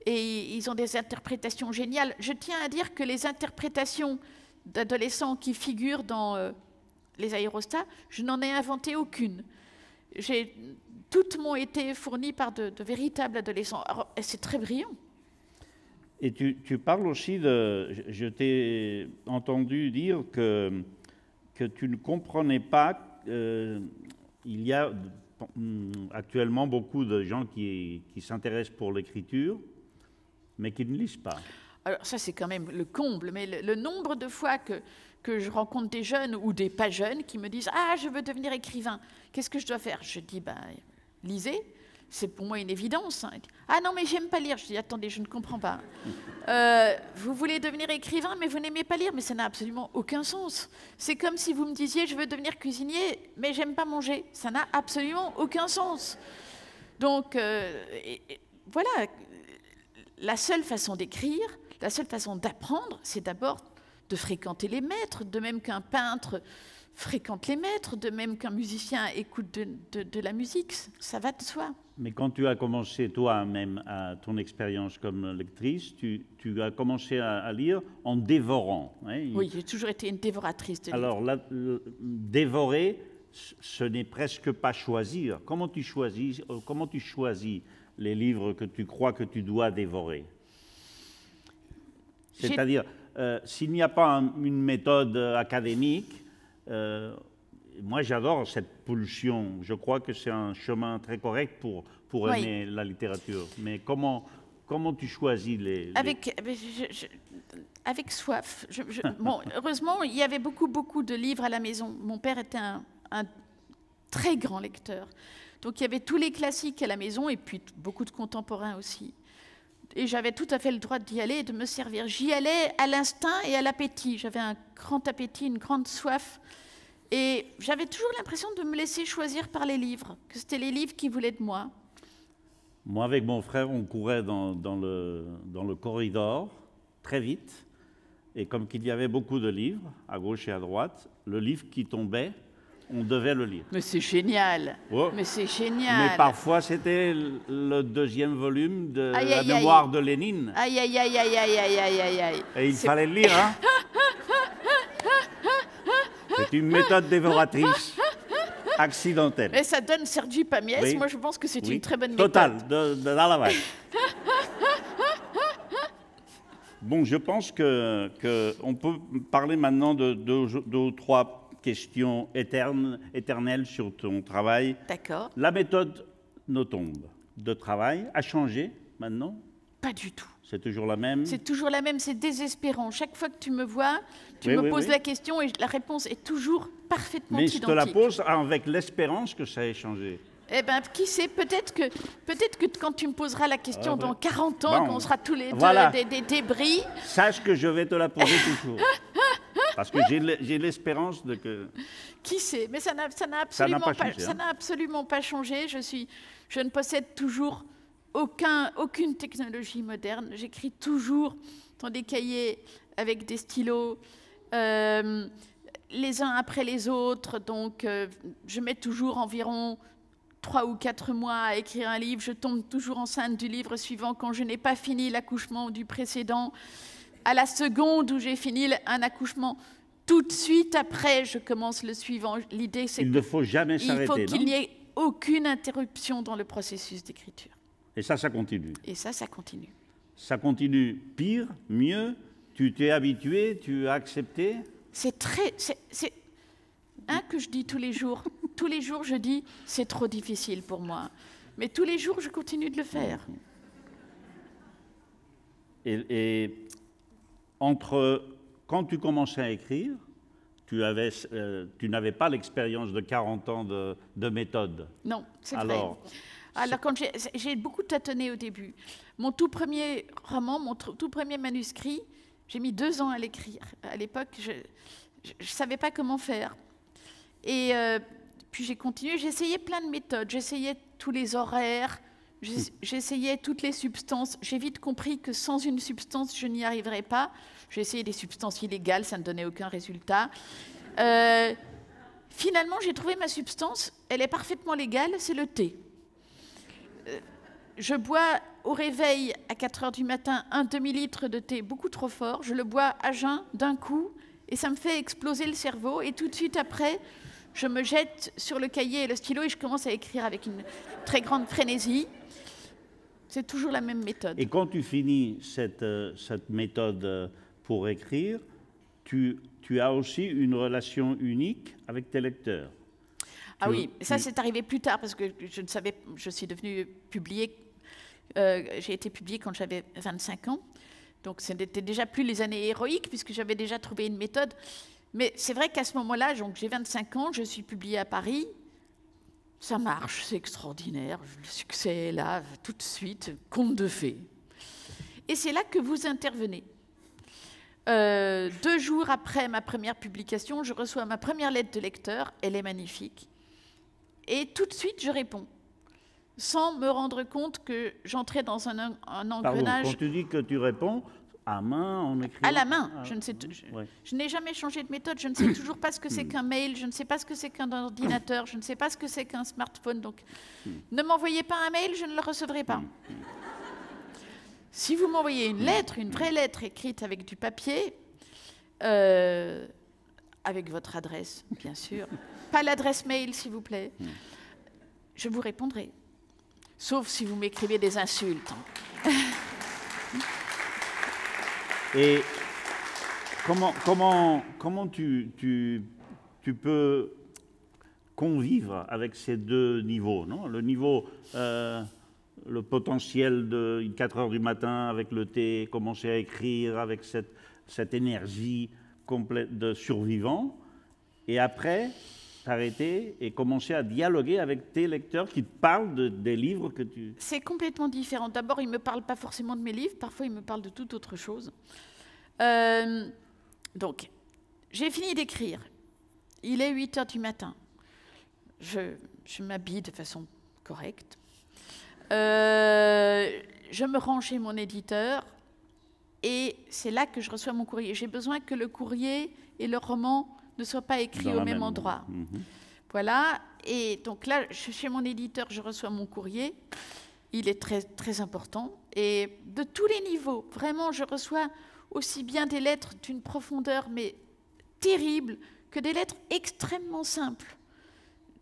et ils ont des interprétations géniales. Je tiens à dire que les interprétations d'adolescents qui figurent dans les aérostats, je n'en ai inventé aucune. Toutes m'ont été fournies par de véritables adolescents. C'est très brillant. Et tu parles aussi de... Je t'ai entendu dire que tu ne comprenais pas... il y a actuellement beaucoup de gens qui s'intéressent pour l'écriture, mais qui ne lisent pas. Alors ça, c'est quand même le comble, mais le nombre de fois que je rencontre des jeunes ou des pas jeunes qui me disent « Ah, je veux devenir écrivain, qu'est-ce que je dois faire ?» Je dis ben, « Lisez ». C'est pour moi une évidence. Hein. « Ah non, mais j'aime pas lire. » Je dis « Attendez, je ne comprends pas. Vous voulez devenir écrivain, mais vous n'aimez pas lire, mais ça n'a absolument aucun sens. C'est comme si vous me disiez « Je veux devenir cuisinier, mais j'aime pas manger. » Ça n'a absolument aucun sens. Donc, voilà, la seule façon d'écrire, la seule façon d'apprendre, c'est d'abord de fréquenter les maîtres, de même qu'un peintre fréquente les maîtres, de même qu'un musicien écoute de la musique, ça va de soi. Mais quand tu as commencé toi-même ton expérience comme lectrice, tu as commencé à lire en dévorant. Hein. Oui, j'ai toujours été une dévoratrice de livres. Alors, dévorer, ce n'est presque pas choisir. Comment tu choisis les livres que tu crois que tu dois dévorer? C'est-à-dire, s'il n'y a pas une méthode académique, moi j'adore cette pulsion. Je crois que c'est un chemin très correct pour aimer la littérature. Mais comment tu choisis les... Avec soif. Bon, heureusement, il y avait beaucoup de livres à la maison. Mon père était un très grand lecteur. Donc il y avait tous les classiques à la maison et puis beaucoup de contemporains aussi. Et j'avais tout à fait le droit d'y aller et de me servir. J'y allais à l'instinct et à l'appétit. J'avais un grand appétit, une grande soif. Et j'avais toujours l'impression de me laisser choisir par les livres, que c'était les livres qui voulaient de moi. Moi, avec mon frère, on courait dans le corridor, très vite. Et comme qu'il y avait beaucoup de livres, à gauche et à droite, le livre qui tombait, on devait le lire. Mais c'est génial. Oh. Mais c'est génial. Mais parfois, c'était le deuxième volume de la mémoire de Lénine. Aïe, aïe, aïe, aïe, aïe, aïe, aïe, aïe, aïe. Et il fallait le lire, hein. C'est une méthode dévoratrice accidentelle. Mais ça donne Sergi Pamiès. Oui. Moi, je pense que c'est une très bonne Total, méthode. dans la vague. Bon, je pense qu'on peut parler maintenant de deux ou trois questions éternelles sur ton travail. D'accord. La méthode Nothomb de travail a changé maintenant? Pas du tout. C'est toujours la même? C'est toujours la même, c'est désespérant. Chaque fois que tu me vois, tu me poses la question et la réponse est toujours parfaitement identique. Mais je te la pose avec l'espérance que ça ait changé. Eh bien, qui sait, peut-être que quand tu me poseras la question dans 40 ans, qu'on sera tous les deux des débris... Sache que je vais te la poser toujours. Parce que j'ai l'espérance de que... Qui sait? Mais ça n'a absolument pas changé. Je ne possède toujours aucune technologie moderne. J'écris toujours dans des cahiers avec des stylos, les uns après les autres. Donc, je mets toujours environ 3 ou 4 mois à écrire un livre. Je tombe toujours enceinte du livre suivant quand je n'ai pas fini l'accouchement du précédent. À la seconde où j'ai fini un accouchement, tout de suite après, je commence le suivant. L'idée, c'est qu'il ne faut jamais s'arrêter. Il faut qu'il n'y ait aucune interruption dans le processus d'écriture. Et ça continue. Et ça continue. Ça continue pire, mieux. Tu t'es habitué, tu as accepté. C'est que je dis tous les jours. Tous les jours, je dis, c'est trop difficile pour moi. Mais tous les jours, je continue de le faire. Et entre quand tu commençais à écrire, tu n'avais pas l'expérience de 40 ans de méthode. Non, c'est vrai. Alors, quand j'ai beaucoup tâtonné au début. Mon tout premier roman, mon tout premier manuscrit, J'ai mis 2 ans à l'écrire. À l'époque, je ne savais pas comment faire. Et puis j'ai continué, j'essayais plein de méthodes. J'essayais tous les horaires, j'essayais toutes les substances. J'ai vite compris que sans une substance, je n'y arriverais pas. J'ai essayé des substances illégales, ça ne donnait aucun résultat. Finalement, j'ai trouvé ma substance, elle est parfaitement légale, c'est le thé. Je bois au réveil à 4 heures du matin un demi-litre de thé beaucoup trop fort. Je le bois à jeun d'un coup et ça me fait exploser le cerveau. Et tout de suite après, je me jette sur le cahier et le stylo et je commence à écrire avec une très grande frénésie. C'est toujours la même méthode. Et quand tu finis cette méthode pour écrire, tu as aussi une relation unique avec tes lecteurs. Ah oui, ça c'est arrivé plus tard parce que je ne savais, je suis devenue publiée, j'ai été publiée quand j'avais 25 ans, donc ce n'était déjà plus les années héroïques puisque j'avais déjà trouvé une méthode. Mais c'est vrai qu'à ce moment-là, donc j'ai 25 ans, je suis publiée à Paris, ça marche, c'est extraordinaire, le succès est là, tout de suite, conte de fées. Et c'est là que vous intervenez. 2 jours après ma première publication, je reçois ma première lettre de lecteur, elle est magnifique. Et tout de suite, je réponds, sans me rendre compte que j'entrais dans un engrenage. Pardon, quand tu dis que tu réponds, à main, en écrivant? À la main. Je n'ai jamais changé de méthode. Je ne sais toujours pas ce que c'est qu'un mail, je ne sais pas ce que c'est qu'un ordinateur, je ne sais pas ce que c'est qu'un smartphone. Donc, ne m'envoyez pas un mail, je ne le recevrai pas. Si vous m'envoyez une lettre, une vraie lettre écrite avec du papier, avec votre adresse, bien sûr, pas l'adresse mail, s'il vous plaît, je vous répondrai. Sauf si vous m'écrivez des insultes. Et comment tu peux convivre avec ces 2 niveaux, non? Le niveau, le potentiel de 4 heures du matin avec le thé, commencer à écrire avec cette énergie complète de survivant, et après t'arrêter et commencer à dialoguer avec tes lecteurs qui te parlent des livres que tu... C'est complètement différent. D'abord, ils ne me parlent pas forcément de mes livres, parfois ils me parlent de toute autre chose. Donc, j'ai fini d'écrire. Il est 8 heures du matin. Je m'habille de façon correcte. Je me rends chez mon éditeur et c'est là que je reçois mon courrier. J'ai besoin que le courrier et le roman ne soient pas écrits au même endroit. Voilà. Et donc là, chez mon éditeur, je reçois mon courrier. Il est très, très important. Et de tous les niveaux, vraiment, je reçois aussi bien des lettres d'une profondeur mais terrible que des lettres extrêmement simples.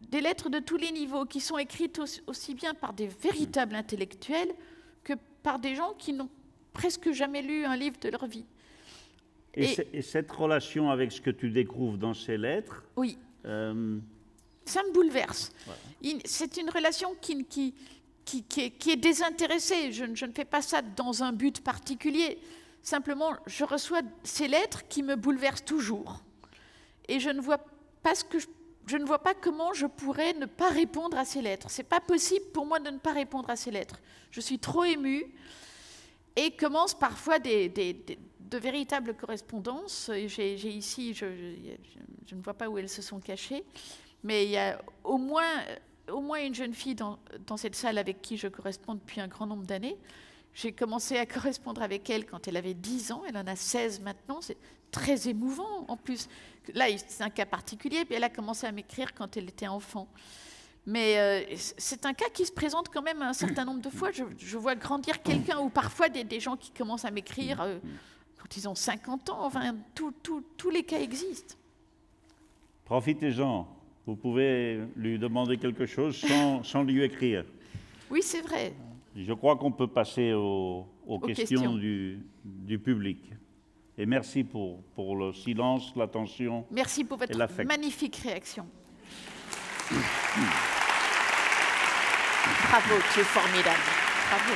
Des lettres de tous les niveaux qui sont écrites aussi bien par des véritables intellectuels que par des gens qui n'ont presque jamais lu un livre de leur vie. Et cette relation avec ce que tu découvres dans ces lettres... Oui. Ça me bouleverse. Voilà. C'est une relation qui est désintéressée. Je ne fais pas ça dans un but particulier. Simplement, je reçois ces lettres qui me bouleversent toujours. Et je ne vois pas comment je pourrais ne pas répondre à ces lettres. Ce n'est pas possible pour moi de ne pas répondre à ces lettres. Je suis trop émue et commence parfois de véritables correspondances. J'ai ici, je ne vois pas où elles se sont cachées, mais il y a au moins une jeune fille dans cette salle avec qui je corresponds depuis un grand nombre d'années. J'ai commencé à correspondre avec elle quand elle avait 10 ans, elle en a 16 maintenant, c'est très émouvant en plus. Là, c'est un cas particulier, puis elle a commencé à m'écrire quand elle était enfant. Mais c'est un cas qui se présente quand même un certain nombre de fois. Je vois grandir quelqu'un, ou parfois des gens qui commencent à m'écrire quand ils ont 50 ans. Enfin, tous les cas existent. Profitez-en. Vous pouvez lui demander quelque chose sans lui écrire. Oui, c'est vrai. Je crois qu'on peut passer aux questions du public. Et merci pour le silence, l'attention. Merci pour votre magnifique réaction. Bravo, tu es formidable. Bravo.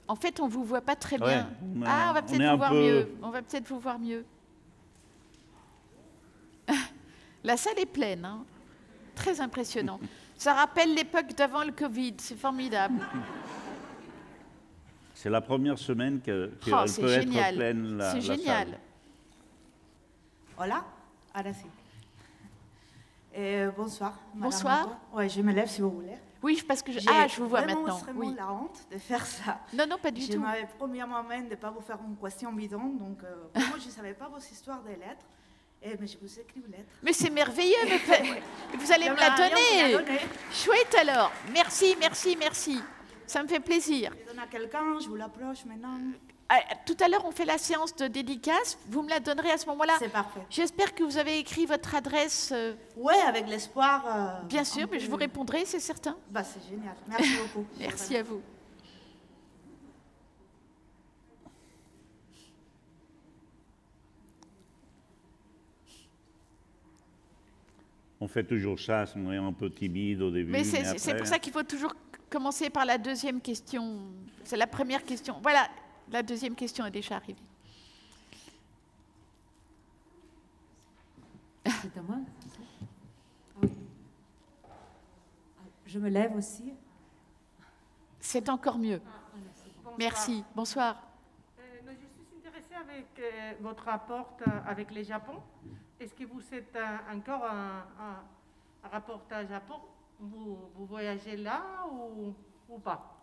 En fait, on ne vous voit pas très Ouais, bien. on On va est peut-être un vous voir peu- mieux. On va peut-être vous voir mieux. La salle est pleine, hein. Très impressionnant. Ça rappelle l'époque d'avant le Covid, c'est formidable. C'est la première semaine qu'elle C'est peut génial. être pleine, la C'est génial. salle. Hola, ahora sí. Bonsoir. Bonsoir. Ouais, je me lève si vous voulez. Oui, parce que je vous vois maintenant. J'ai vraiment Oui. la honte de faire ça. Non, pas du Je tout. m'avais promis à moi-même de ne pas vous faire une question bidon, donc moi je ne savais pas vos histoires des lettres, mais je vous écris une lettre. Mais c'est merveilleux, vous allez me la donner. Chouette alors. Merci. Ça me fait plaisir. Je donne à quelqu'un, je vous l'approche maintenant. Tout à l'heure, on fait la séance de dédicace. Vous me la donnerez à ce moment-là. C'est parfait. J'espère que vous avez écrit votre adresse. Oui, avec l'espoir. Bien sûr, mais je vous répondrai, c'est certain. Bah, c'est génial. Merci beaucoup. Merci à vous. On fait toujours ça, on est un peu timide au début. Mais c'est après- pour ça qu'il faut toujours commencer par la deuxième question. C'est la première question. Voilà, la deuxième question est déjà arrivée. C'est à moi. Ah oui. Je me lève aussi. C'est encore mieux. Bonsoir. Merci. Bonsoir. Je suis intéressée avec votre rapport avec le Japon. Est-ce que vous êtes encore un rapport à Japon? Vous voyagez là ou pas?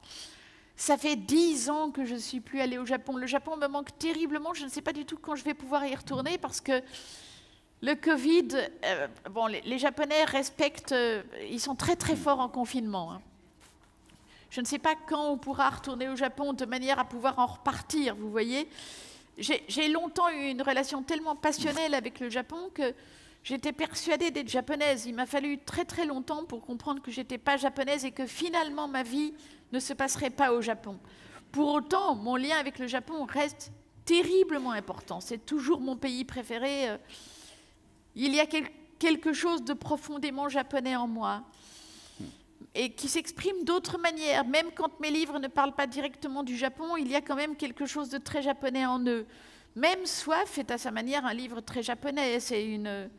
Ça fait 10 ans que je ne suis plus allée au Japon. Le Japon me manque terriblement. Je ne sais pas du tout quand je vais pouvoir y retourner parce que le Covid, les Japonais respectent, ils sont très très forts en confinement, hein. Je ne sais pas quand on pourra retourner au Japon de manière à pouvoir en repartir, vous voyez. J'ai longtemps eu une relation tellement passionnelle avec le Japon que j'étais persuadée d'être japonaise. Il m'a fallu très très longtemps pour comprendre que je n'étais pas japonaise et que finalement ma vie ne se passerait pas au Japon. Pour autant, mon lien avec le Japon reste terriblement important. C'est toujours mon pays préféré. Il y a quelque chose de profondément japonais en moi et qui s'exprime d'autres manières. Même quand mes livres ne parlent pas directement du Japon, il y a quand même quelque chose de très japonais en eux. Même Soif est à sa manière un livre très japonais. C'est une...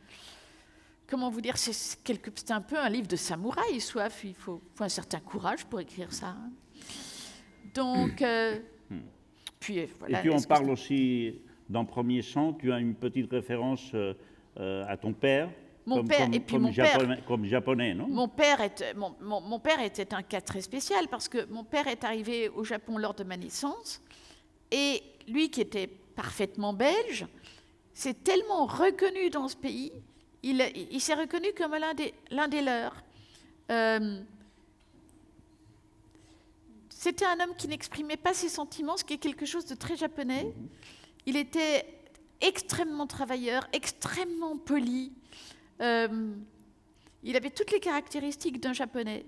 Comment vous dire? C'est un peu un livre de samouraï, Soif. Il faut un certain courage pour écrire ça, hein. Donc... puis, voilà, Et puis on parle aussi, dans Premier Sang, tu as une petite référence à ton père. Mon père, et puis mon père, comme japonais, non? mon père était un cas très spécial parce que mon père est arrivé au Japon lors de ma naissance et lui qui était parfaitement belge s'est tellement reconnu dans ce pays, il s'est reconnu comme l'un des leurs. C'était un homme qui n'exprimait pas ses sentiments, ce qui est quelque chose de très japonais. Il était extrêmement travailleur, extrêmement poli. Il avait toutes les caractéristiques d'un japonais.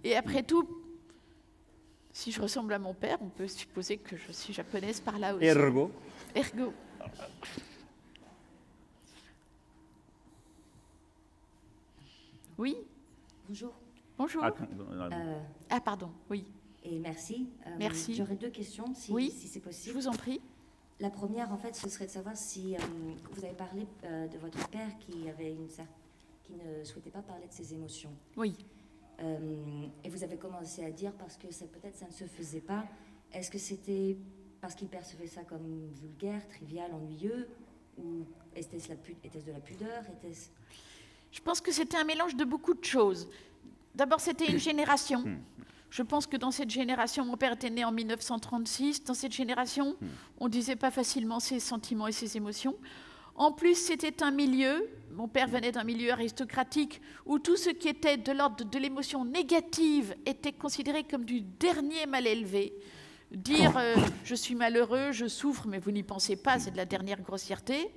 Et après tout, si je ressemble à mon père, on peut supposer que je suis japonaise par là aussi. Ergo. Ergo. Oui, Bonjour. bonjour. Ah, pardon, oui. Et merci. Merci. J'aurais deux questions, si c'est Je possible. vous en prie. La première, en fait, ce serait de savoir si vous avez parlé de votre père qui ne souhaitait pas parler de ses émotions. Oui. Et vous avez commencé à dire parce que peut-être ça ne se faisait pas. Est-ce que c'était parce qu'il percevait ça comme vulgaire, trivial, ennuyeux, ou était-ce de la pudeur? Je pense que c'était un mélange de beaucoup de choses. D'abord, c'était une génération. Je pense que dans cette génération, mon père était né en 1936, dans cette génération, on ne disait pas facilement ses sentiments et ses émotions. En plus, c'était un milieu, mon père venait d'un milieu aristocratique, où tout ce qui était de l'ordre de l'émotion négative était considéré comme du dernier mal élevé. Dire je suis malheureux, je souffre, mais vous n'y pensez pas, c'est de la dernière grossièreté.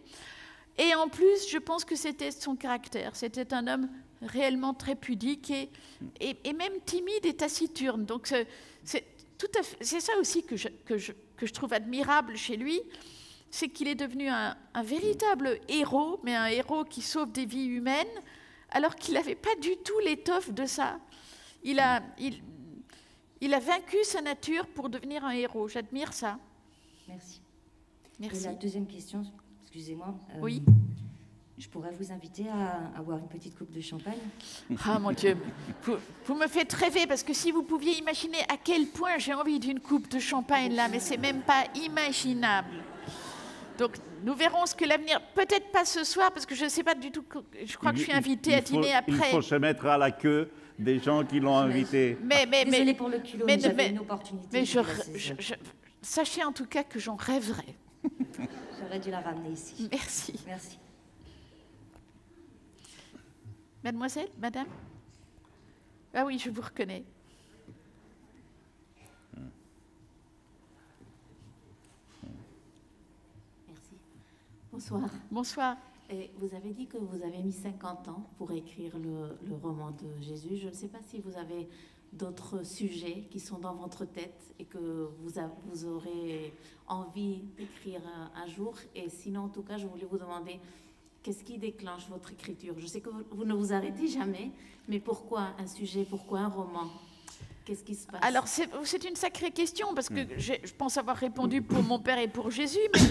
Et en plus, je pense que c'était son caractère. C'était un homme réellement très pudique et même timide et taciturne. Donc c'est ça aussi que je trouve admirable chez lui, c'est qu'il est devenu un véritable héros, mais un héros qui sauve des vies humaines, alors qu'il n'avait pas du tout l'étoffe de ça. Il Il a vaincu sa nature pour devenir un héros. J'admire ça. Merci. Merci. Et la deuxième question, excusez-moi. Oui. Je pourrais vous inviter à boire une petite coupe de champagne. Ah mon Dieu, vous me faites rêver parce que si vous pouviez imaginer à quel point j'ai envie d'une coupe de champagne là, mais c'est même pas imaginable. Donc nous verrons ce que l'avenir, peut-être pas ce soir parce que je ne sais pas du tout, je crois que je suis invitée à dîner après. Il faut se mettre à la queue des gens qui l'ont invité. Désolée pour le culot, mais j'avais une opportunité. Mais sachez en tout cas que j'en rêverais. J'aurais dû la ramener ici. Merci. Merci. Mademoiselle, madame? Ah oui, je vous reconnais. Merci. Bonsoir. Bonsoir. Et vous avez dit que vous avez mis 50 ans pour écrire le roman de Jésus. Je ne sais pas si vous avez d'autres sujets qui sont dans votre tête et que vous aurez envie d'écrire un jour. Et sinon, en tout cas, je voulais vous demander qu'est-ce qui déclenche votre écriture? Je sais que vous ne vous arrêtez jamais, mais pourquoi un sujet, pourquoi un roman? Qu'est-ce qui se passe? Alors, c'est une sacrée question, parce que je pense avoir répondu pour mon père et pour Jésus, mais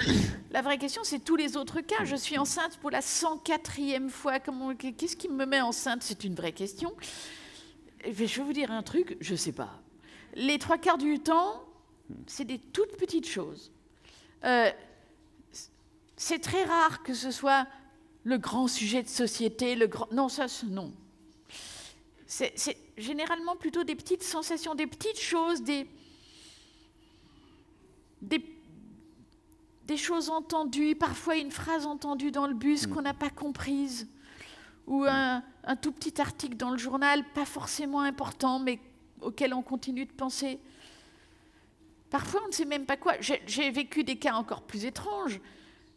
la vraie question, c'est tous les autres cas. Je suis enceinte pour la 104e fois. Qu'est-ce qui me met enceinte? C'est une vraie question. Je vais vous dire un truc, je ne sais pas. Les 3/4 du temps, c'est des toutes petites choses. C'est très rare que ce soit le grand sujet de société, non, ça, non. C'est généralement plutôt des petites sensations, des petites choses, des choses entendues, parfois une phrase entendue dans le bus qu'on n'a pas comprise, ou un tout petit article dans le journal, pas forcément important, mais auquel on continue de penser. Parfois, on ne sait même pas quoi. J'ai vécu des cas encore plus étranges.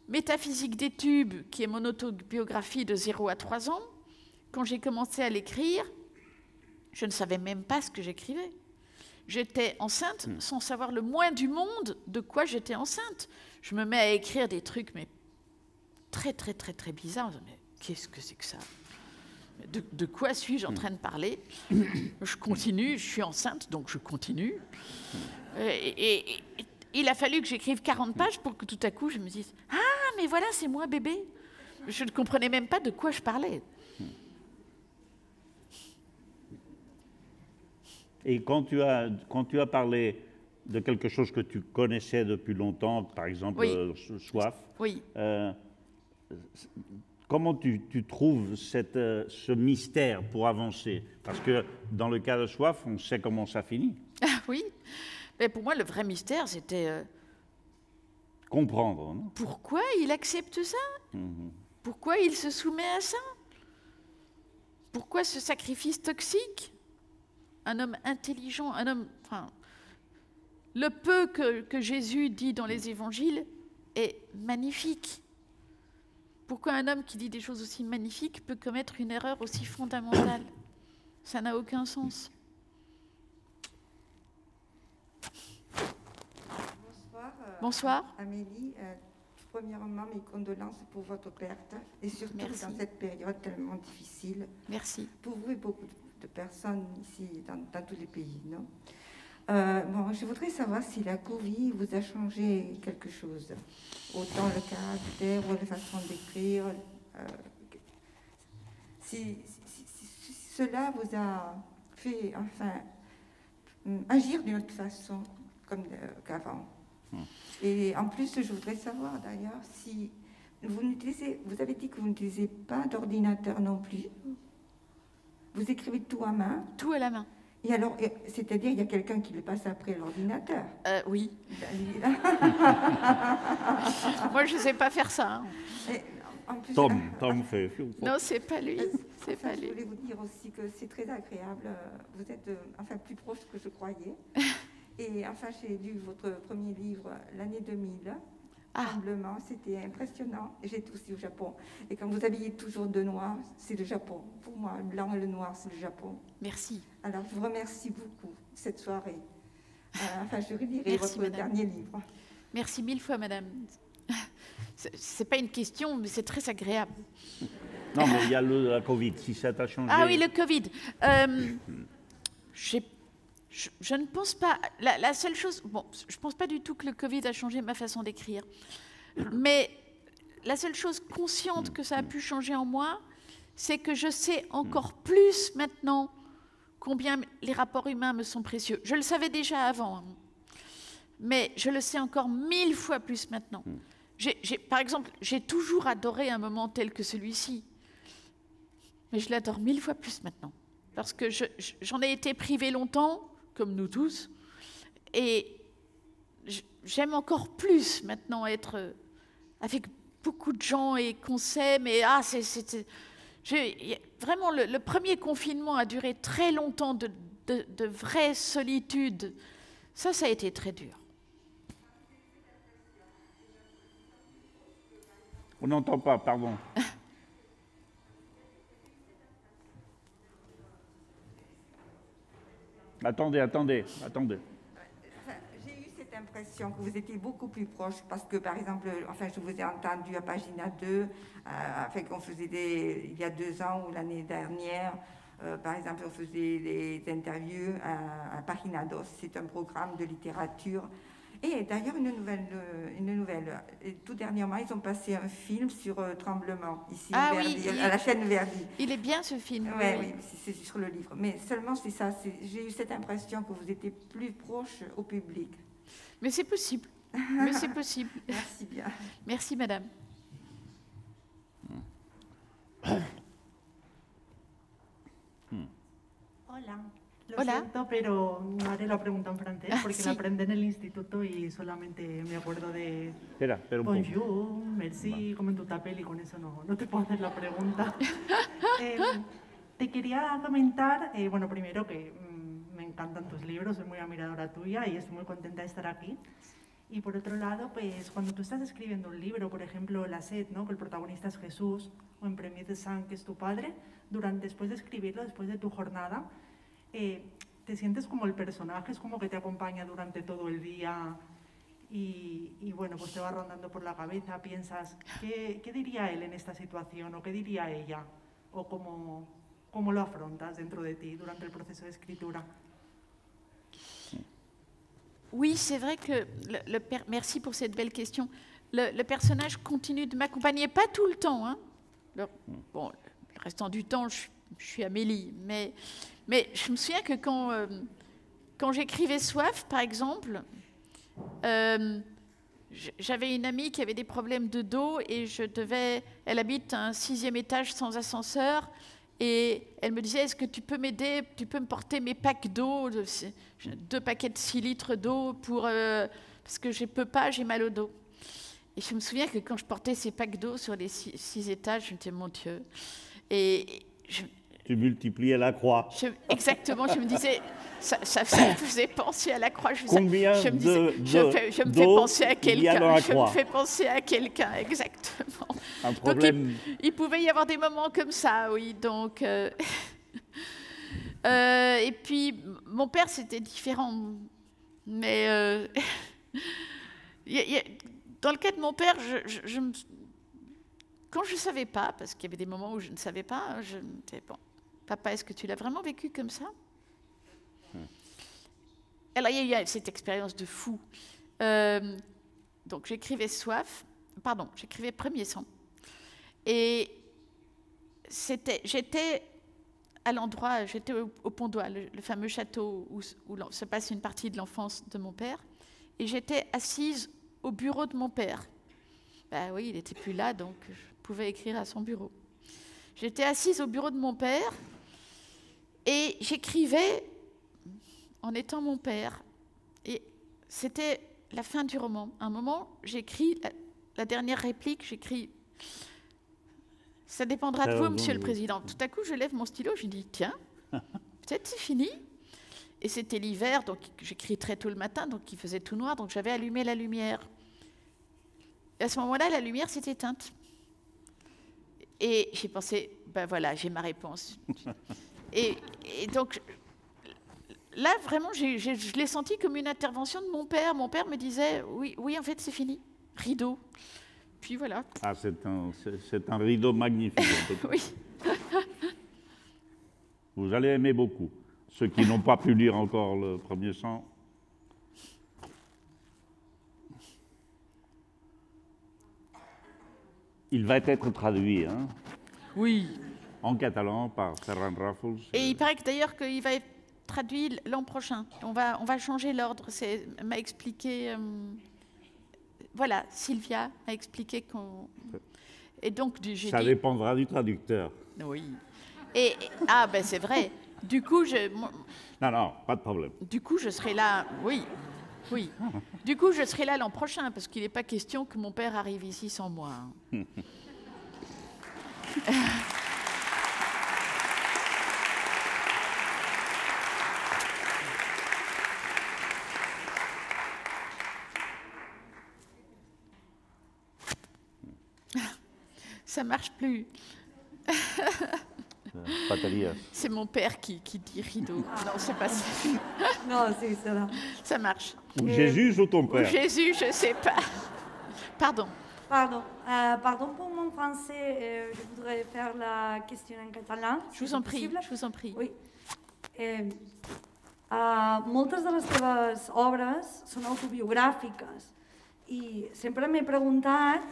Métaphysique des tubes, qui est mon autobiographie de 0 à 3 ans, quand j'ai commencé à l'écrire, je ne savais même pas ce que j'écrivais. J'étais enceinte sans savoir le moins du monde de quoi j'étais enceinte. Je me mets à écrire des trucs mais très, très, très, très bizarres. Mais qu'est-ce que c'est que ça? De quoi suis-je en train de parler? Je continue, je suis enceinte, donc je continue. Et il a fallu que j'écrive 40 pages pour que tout à coup je me dise « Ah, mais voilà, c'est moi bébé !» Je ne comprenais même pas de quoi je parlais. Et quand tu as parlé de quelque chose que tu connaissais depuis longtemps, par exemple Soif, oui. Comment tu trouves ce mystère pour avancer? Parce que dans le cas de Soif, on sait comment ça finit. Ah oui. Mais pour moi, le vrai mystère, c'était... comprendre, non? Pourquoi il accepte ça? Pourquoi il se soumet à ça? Pourquoi ce sacrifice toxique? Un homme intelligent, un homme... Enfin, le peu que Jésus dit dans les évangiles est magnifique. Pourquoi un homme qui dit des choses aussi magnifiques peut commettre une erreur aussi fondamentale? Ça n'a aucun sens. Bonsoir. Amélie, premièrement, mes condoléances pour votre perte et surtout dans cette période tellement difficile. Merci. Pour vous et beaucoup de personnes ici, dans tous les pays, non? Bon, je voudrais savoir si la Covid vous a changé quelque chose. Autant le caractère ou la façon d'écrire. Si cela vous a fait, enfin, agir d'une autre façon qu'avant. Et en plus, je voudrais savoir d'ailleurs si vous avez dit que vous n'utilisez pas d'ordinateur non plus. Vous écrivez tout à main? Tout à la main. Et alors, c'est-à-dire, il y a quelqu'un qui le passe après l'ordinateur? Oui. Moi, je ne sais pas faire ça. Hein. En plus, Tom fait. Non, c'est pas lui. C'est pas lui. Je voulais vous dire aussi que c'est très agréable. Vous êtes enfin plus proche que je croyais. Et enfin, j'ai lu votre premier livre l'année 2000. Tremblement, c'était impressionnant. J'étais aussi au Japon. Et quand vous habillez toujours de noir, c'est le Japon. Pour moi, le blanc et le noir, c'est le Japon. Merci. Alors, je vous remercie beaucoup cette soirée. Enfin, je relirai votre dernier livre. Merci mille fois, madame. C'est pas une question, mais c'est très agréable. Non, mais il y a la Covid, si ça t'a changé. Ah oui, le Covid. Je ne pense pas. La seule chose, bon, je ne pense pas du tout que le Covid a changé ma façon d'écrire. Mais la seule chose consciente que ça a pu changer en moi, c'est que je sais encore plus maintenant combien les rapports humains me sont précieux. Je le savais déjà avant, hein, mais je le sais encore 1000 fois plus maintenant. Par exemple, j'ai toujours adoré un moment tel que celui-ci, mais je l'adore 1000 fois plus maintenant. Parce que j'en ai été privée longtemps, comme nous tous, et j'aime encore plus maintenant être avec beaucoup de gens et qu'on s'aime. Et vraiment, le premier confinement a duré très longtemps de vraie solitude. Ça a été très dur. On n'entend pas, pardon. Attendez. Enfin, j'ai eu cette impression que vous étiez beaucoup plus proche parce que, par exemple, enfin, je vous ai entendu à Pagina 2, qu'on faisait il y a 2 ans ou l'année dernière, par exemple, on faisait des interviews à Pagina 2, c'est un programme de littérature. Et d'ailleurs, une nouvelle. Et tout dernièrement, ils ont passé un film sur Tremblement, ici, Verdi, à la chaîne Verdi. Il est bien, ce film. Oui, c'est sur le livre. Mais seulement, c'est ça. J'ai eu cette impression que vous étiez plus proche au public. Mais c'est possible. Merci bien. Merci, madame. Hola. Lo Hola. siento, pero no haré la pregunta en francés porque la aprendí en el instituto y solamente me acuerdo de Espera un poco. bonjour, merci, como en tu tapel, y con eso no te puedo hacer la pregunta. Te quería comentar, bueno, primero que me encantan tus libros, soy muy admiradora tuya y estoy muy contenta de estar aquí. Y por otro lado, pues cuando tú estás escribiendo un libro, por ejemplo, La Sed, ¿no?, que el protagonista es Jesús, o en Premier de Sang, que es tu padre, después de escribirlo, después de tu jornada, te sientes como el personaje, es como que te acompaña durante todo el día y bueno, pues te va rondando por la cabeza, piensas, ¿qué diría él en esta situación o qué diría ella? O cómo lo afrontas dentro de ti durante el proceso de escritura. Oui, c'est vrai que merci pour cette belle question. Le personnage continue de m'accompagner, pas tout le temps, hein. Le restant du temps, je suis Amélie, mais je me souviens que quand j'écrivais Soif, par exemple, j'avais une amie qui avait des problèmes de dos et elle habite à un 6e étage sans ascenseur et elle me disait, est-ce que tu peux m'aider, tu peux me porter mes packs d'eau, 2 paquets de 6 litres d'eau parce que je ne peux pas, j'ai mal au dos. Et je me souviens que quand je portais ces packs d'eau sur les 6 étages, je me disais, mon Dieu. Tu multipliais la croix. Exactement, je me disais, ça me faisait penser à la croix. Je me fais penser à quelqu'un. Je me fais penser à quelqu'un, exactement. Un problème. Donc, il pouvait y avoir des moments comme ça, oui. Donc, et puis, mon père, c'était différent. Mais dans le cas de mon père, quand je ne savais pas, parce qu'il y avait des moments où je ne savais pas, je me disais, bon, papa, est-ce que tu l'as vraiment vécu comme ça? Alors, il y a eu cette expérience de fou. Donc, j'écrivais j'écrivais Premier Sang. Et j'étais à l'endroit, j'étais au Pont d'Oie, le fameux château où se passe une partie de l'enfance de mon père. Et j'étais assise au bureau de mon père. Ben oui, il n'était plus là, donc je pouvais écrire à son bureau. J'étais assise au bureau de mon père et j'écrivais en étant mon père. Et c'était la fin du roman. À un moment, j'écris la dernière réplique, j'écris « Ça dépendra de vous, Monsieur le Président ». Tout à coup, je lève mon stylo, je dis « Tiens, peut-être c'est fini ». Et c'était l'hiver, donc j'écris très tôt le matin, donc il faisait tout noir, donc j'avais allumé la lumière. Et à ce moment-là, la lumière s'est éteinte. Et j'ai pensé, ben voilà, j'ai ma réponse. et donc, là, vraiment, je l'ai senti comme une intervention de mon père. Mon père me disait, oui, en fait, c'est fini. Rideau. Puis voilà. Ah, c'est un rideau magnifique. Oui. Vous allez aimer beaucoup. Ceux qui n'ont pas pu lire encore le premier sang. Il va être traduit, hein, Oui. en catalan par Ferran Ràfols. Et il paraît que d'ailleurs qu'il va être traduit l'an prochain. On va changer l'ordre. M'a expliqué... voilà, Sylvia a expliqué qu'on... Et donc, j'ai Ça dit... dépendra du traducteur. Oui. Ah, ben c'est vrai. Du coup, Non, pas de problème. Du coup, je serai là... Oui. Oui. Du coup, je serai là l'an prochain, parce qu'il n'est pas question que mon père arrive ici sans moi. Hein. Ça marche plus. Bateries. C'est mon père qui dit rideau. Non, c'est pas ça. Non, c'est ça. Ça marche. Ou Jésus ou ton Ou père. Jésus, je sais pas. Pardon. Pardon. Pardon pour mon français. Je voudrais faire la question en català. Je vous en prie. Je vous en prie. Oui. Moltes de les teves obres són autobiogràfiques i sempre m'he preguntat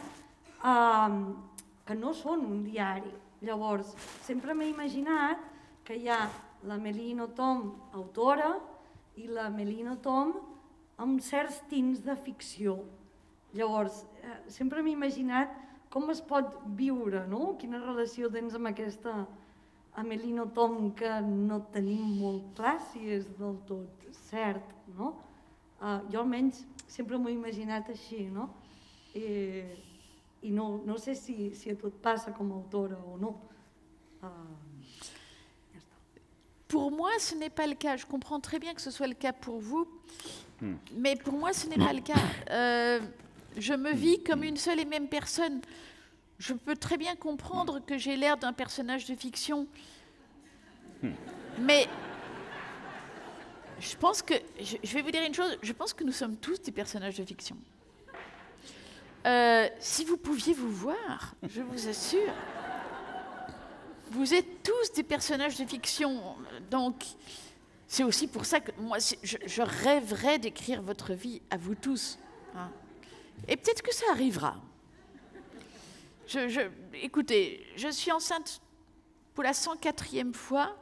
que no són un diari. Llavors, sempre m'he imaginat que hi ha la Melina Tom, autora, i la Melina Tom amb certs tints de ficció. Llavors, sempre m'he imaginat com es pot viure, no? Quina relació tens amb aquesta Melina Tom que no tenim molt clar si és del tot cert, no? Jo almenys sempre m'ho he imaginat així, no? I no sé si a tu et passa com a autora o no. Pour moi, ce n'est pas le cas. Je comprends très bien que ce soit le cas pour vous, mais pour moi, ce n'est pas le cas. Je me vis comme une seule et même personne. Je peux très bien comprendre que j'ai l'air d'un personnage de fiction, mais je pense que, je vais vous dire une chose, je pense que nous sommes tous des personnages de fiction. Si vous pouviez vous voir, je vous assure, vous êtes tous des personnages de fiction. Donc, c'est aussi pour ça que moi, je rêverais d'écrire votre vie à vous tous. Hein. Et peut-être que ça arrivera. Écoutez, je suis enceinte pour la 104e fois.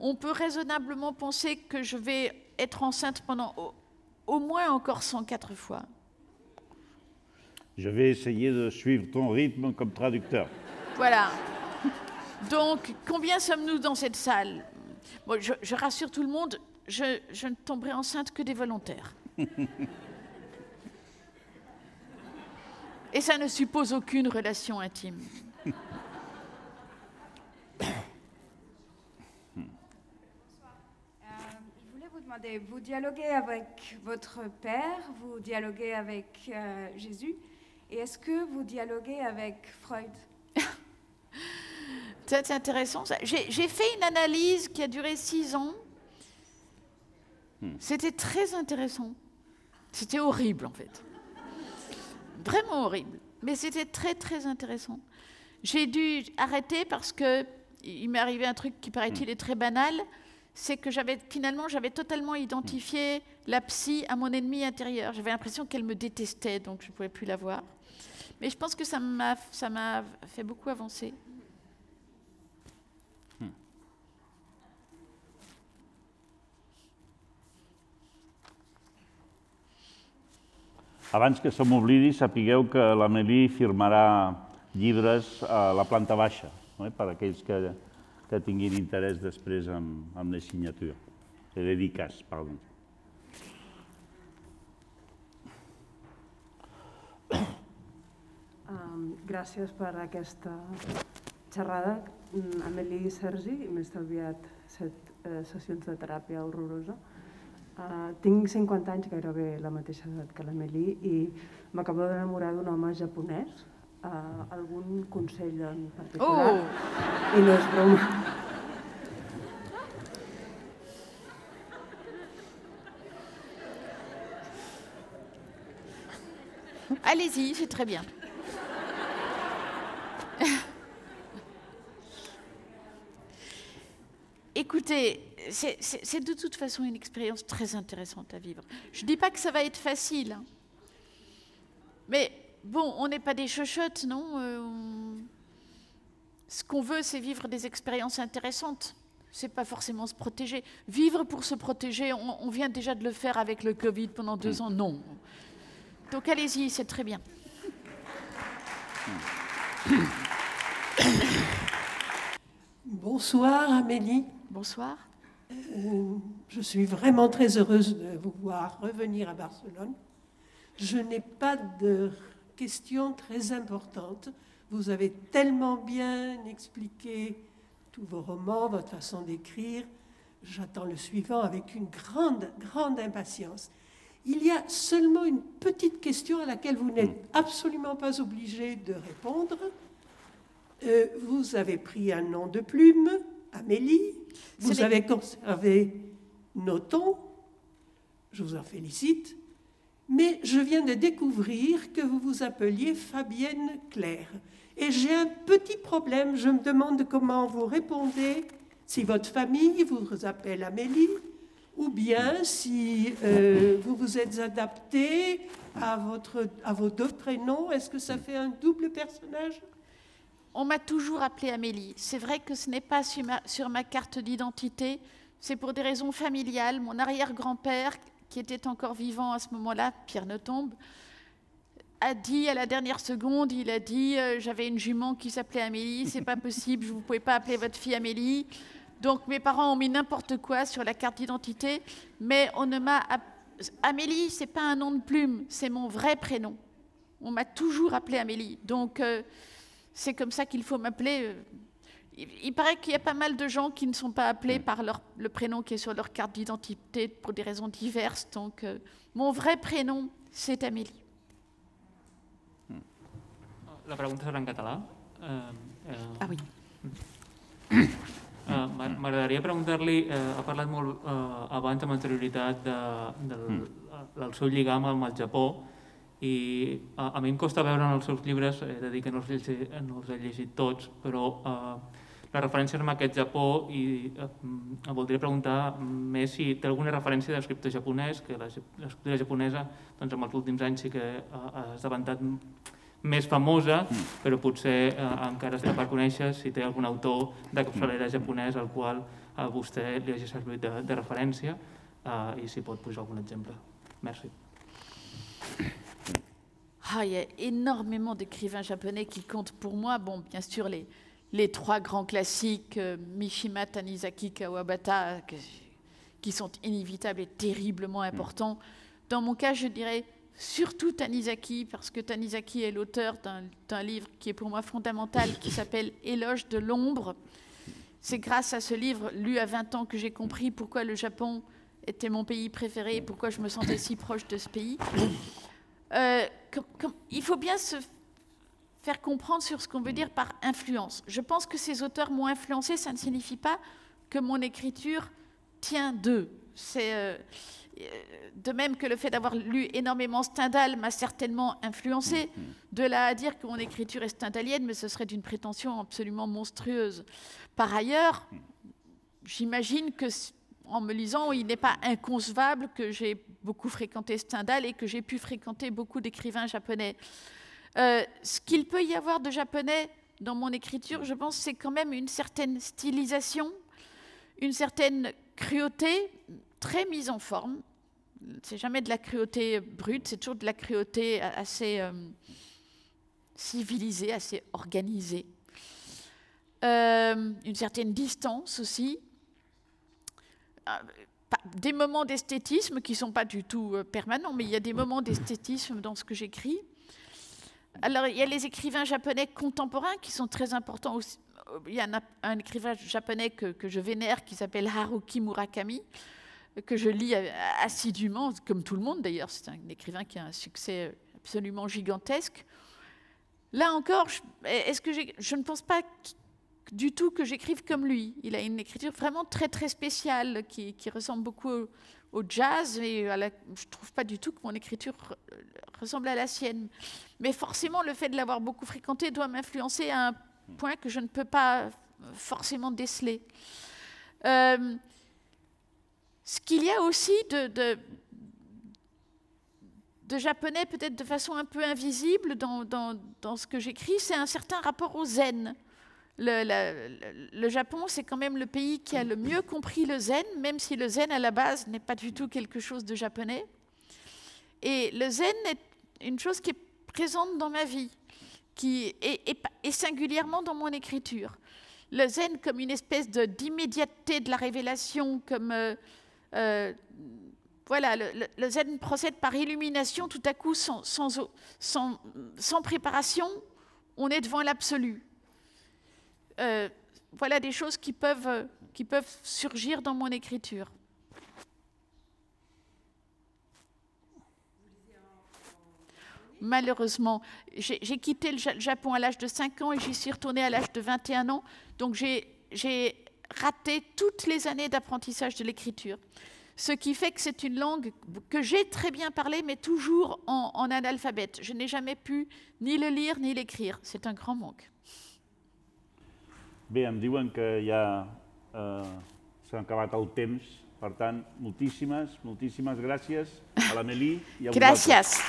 On peut raisonnablement penser que je vais être enceinte pendant au moins encore 104 fois. Je vais essayer de suivre ton rythme comme traducteur. Voilà. Donc, combien sommes-nous dans cette salle? Bon, je rassure tout le monde, je ne tomberai enceinte que des volontaires. Et ça ne suppose aucune relation intime. Je voulais vous demander, vous dialoguez avec votre père, vous dialoguez avec Jésus, et est-ce que vous dialoguez avec Freud? C'est intéressant ça. J'ai fait une analyse qui a duré 6 ans. C'était très intéressant. C'était horrible en fait. Vraiment horrible. Mais c'était très très intéressant. J'ai dû arrêter parce qu'il m'est arrivé un truc qui paraît-il est très banal. C'est que j'avais totalement identifié la psy à mon ennemi intérieur. J'avais l'impression qu'elle me détestait, donc je ne pouvais plus la voir. Mais je pense que ça m'a fait beaucoup avancer. Abans que se m'oblidi, sapigueu que l'Amélie firmarà llibres a la planta baixa, per a aquells que tinguin interès després amb les signatures. Dedicats, perdó. Gràcies per aquesta xerrada, Amélie i Sergi. M'he estalviat 7 sessions de teràpia horrorosa. Tinc 50 anys, gairebé la mateixa edat que l'Amélie, i m'acabo d'enamorar d'un home japonès. Algun consell en particular? I no és broma. Allez-y, c'est très bien. Écoutez, c'est de toute façon une expérience très intéressante à vivre. Je ne dis pas que ça va être facile, hein. Mais bon, on n'est pas des chochottes, non? Ce qu'on veut, c'est vivre des expériences intéressantes. C'est pas forcément se protéger. Vivre pour se protéger, on vient déjà de le faire avec le Covid pendant 2 ans, non. Donc allez-y, c'est très bien. Bonsoir Amélie. Bonsoir. Je suis vraiment très heureuse de vous voir revenir à Barcelone. Je n'ai pas de questions très importantes. Vous avez tellement bien expliqué tous vos romans, votre façon d'écrire. J'attends le suivant avec une grande, grande impatience. Il y a seulement une petite question à laquelle vous n'êtes absolument pas obligé de répondre. Vous avez pris un nom de plume, Amélie. Vous avez conservé Nothomb. Je vous en félicite. Mais je viens de découvrir que vous vous appeliez Fabienne Claire. Et j'ai un petit problème. Je me demande comment vous répondez, si votre famille vous appelle Amélie, ou bien si vous vous êtes adapté à vos 2 prénoms. Est-ce que ça fait un double personnage? On m'a toujours appelée Amélie. C'est vrai que ce n'est pas sur ma carte d'identité. C'est pour des raisons familiales. Mon arrière-grand-père, qui était encore vivant à ce moment-là, Pierre Nothomb, a dit à la dernière seconde, il a dit j'avais une jument qui s'appelait Amélie, c'est pas possible, vous ne pouvez pas appeler votre fille Amélie. Donc mes parents ont mis n'importe quoi sur la carte d'identité, mais on ne m'a... Amélie, c'est pas un nom de plume, c'est mon vrai prénom. On m'a toujours appelée Amélie. Donc c'est comme ça qu'il faut m'appeler. Il paraît qu'il y a pas mal de gens qui ne sont pas appelés par le prénom qui est sur leur carte d'identité pour des raisons diverses. Donc mon vrai prénom, c'est Amélie. La pregunta serà en català. Ah oui. M'agradaria preguntar-li, ha parlat molt abans amb anterioritat del seu lligam amb el Japó, i a mi em costa veure en els seus llibres, he de dir que no els he llegit tots, però la referència amb aquest Japó, i voldria preguntar més si té alguna referència d'escriptor japonès, que l'escriptura japonesa doncs, en els últims anys sí que ha esdeventat més famosa, però potser encara està per conèixer si té algun autor de capçalera japonès al qual vostè li hagi servit de referència, i si pot posar algun exemple. Merci. Il y a énormément d'écrivains japonais qui comptent pour moi. Bon, bien sûr, les 3 grands classiques, Mishima, Tanizaki, Kawabata, qui sont inévitables et terriblement importants. Dans mon cas, je dirais surtout Tanizaki, parce que Tanizaki est l'auteur d'un livre qui est pour moi fondamental, qui s'appelle « Éloge de l'ombre ». C'est grâce à ce livre, lu à 20 ans, que j'ai compris pourquoi le Japon était mon pays préféré et pourquoi je me sentais si proche de ce pays. Il faut bien se faire comprendre sur ce qu'on veut dire par influence. Je pense que ces auteurs m'ont influencé, ça ne signifie pas que mon écriture tient d'eux. C'est de même que le fait d'avoir lu énormément Stendhal m'a certainement influencé. De là à dire que mon écriture est stendhalienne, mais ce serait d'une prétention absolument monstrueuse. Par ailleurs, j'imagine que en me lisant, il n'est pas inconcevable que j'ai beaucoup fréquenté Stendhal et que j'ai pu fréquenter beaucoup d'écrivains japonais. Ce qu'il peut y avoir de japonais dans mon écriture, je pense, c'est quand même une certaine stylisation, une certaine cruauté très mise en forme. C'est jamais de la cruauté brute, c'est toujours de la cruauté assez civilisée, assez organisée. Une certaine distance aussi. Des moments d'esthétisme qui ne sont pas du tout permanents, mais il y a des moments d'esthétisme dans ce que j'écris. Alors, il y a les écrivains japonais contemporains qui sont très importants aussi. Il y a un écrivain japonais que je vénère qui s'appelle Haruki Murakami, que je lis assidûment, comme tout le monde d'ailleurs. C'est un écrivain qui a un succès absolument gigantesque. Là encore, je ne pense pas du tout que j'écrive comme lui. Il a une écriture vraiment très très spéciale qui ressemble beaucoup au jazz, et je ne trouve pas du tout que mon écriture ressemble à la sienne. Mais forcément, le fait de l'avoir beaucoup fréquenté doit m'influencer à un point que je ne peux pas forcément déceler. ce qu'il y a aussi de japonais, peut-être de façon un peu invisible dans ce que j'écris, c'est un certain rapport au zen. Le Japon, c'est quand même le pays qui a le mieux compris le zen, même si le zen à la base n'est pas du tout quelque chose de japonais. Et le zen est une chose qui est présente dans ma vie, et singulièrement dans mon écriture. Le zen comme une espèce d'immédiateté de la révélation, comme... voilà, le zen procède par illumination, tout à coup, sans préparation, on est devant l'absolu. Voilà des choses qui peuvent surgir dans mon écriture. Malheureusement, j'ai quitté le Japon à l'âge de 5 ans et j'y suis retournée à l'âge de 21 ans. Donc j'ai raté toutes les années d'apprentissage de l'écriture. Ce qui fait que c'est une langue que j'ai très bien parlée, mais toujours en analphabète. Je n'ai jamais pu ni le lire ni l'écrire. C'est un grand manque. Bé, em diuen que ja s'ha acabat el temps. Per tant, moltíssimes gràcies a l'Amélie i a vosaltres. Gràcies.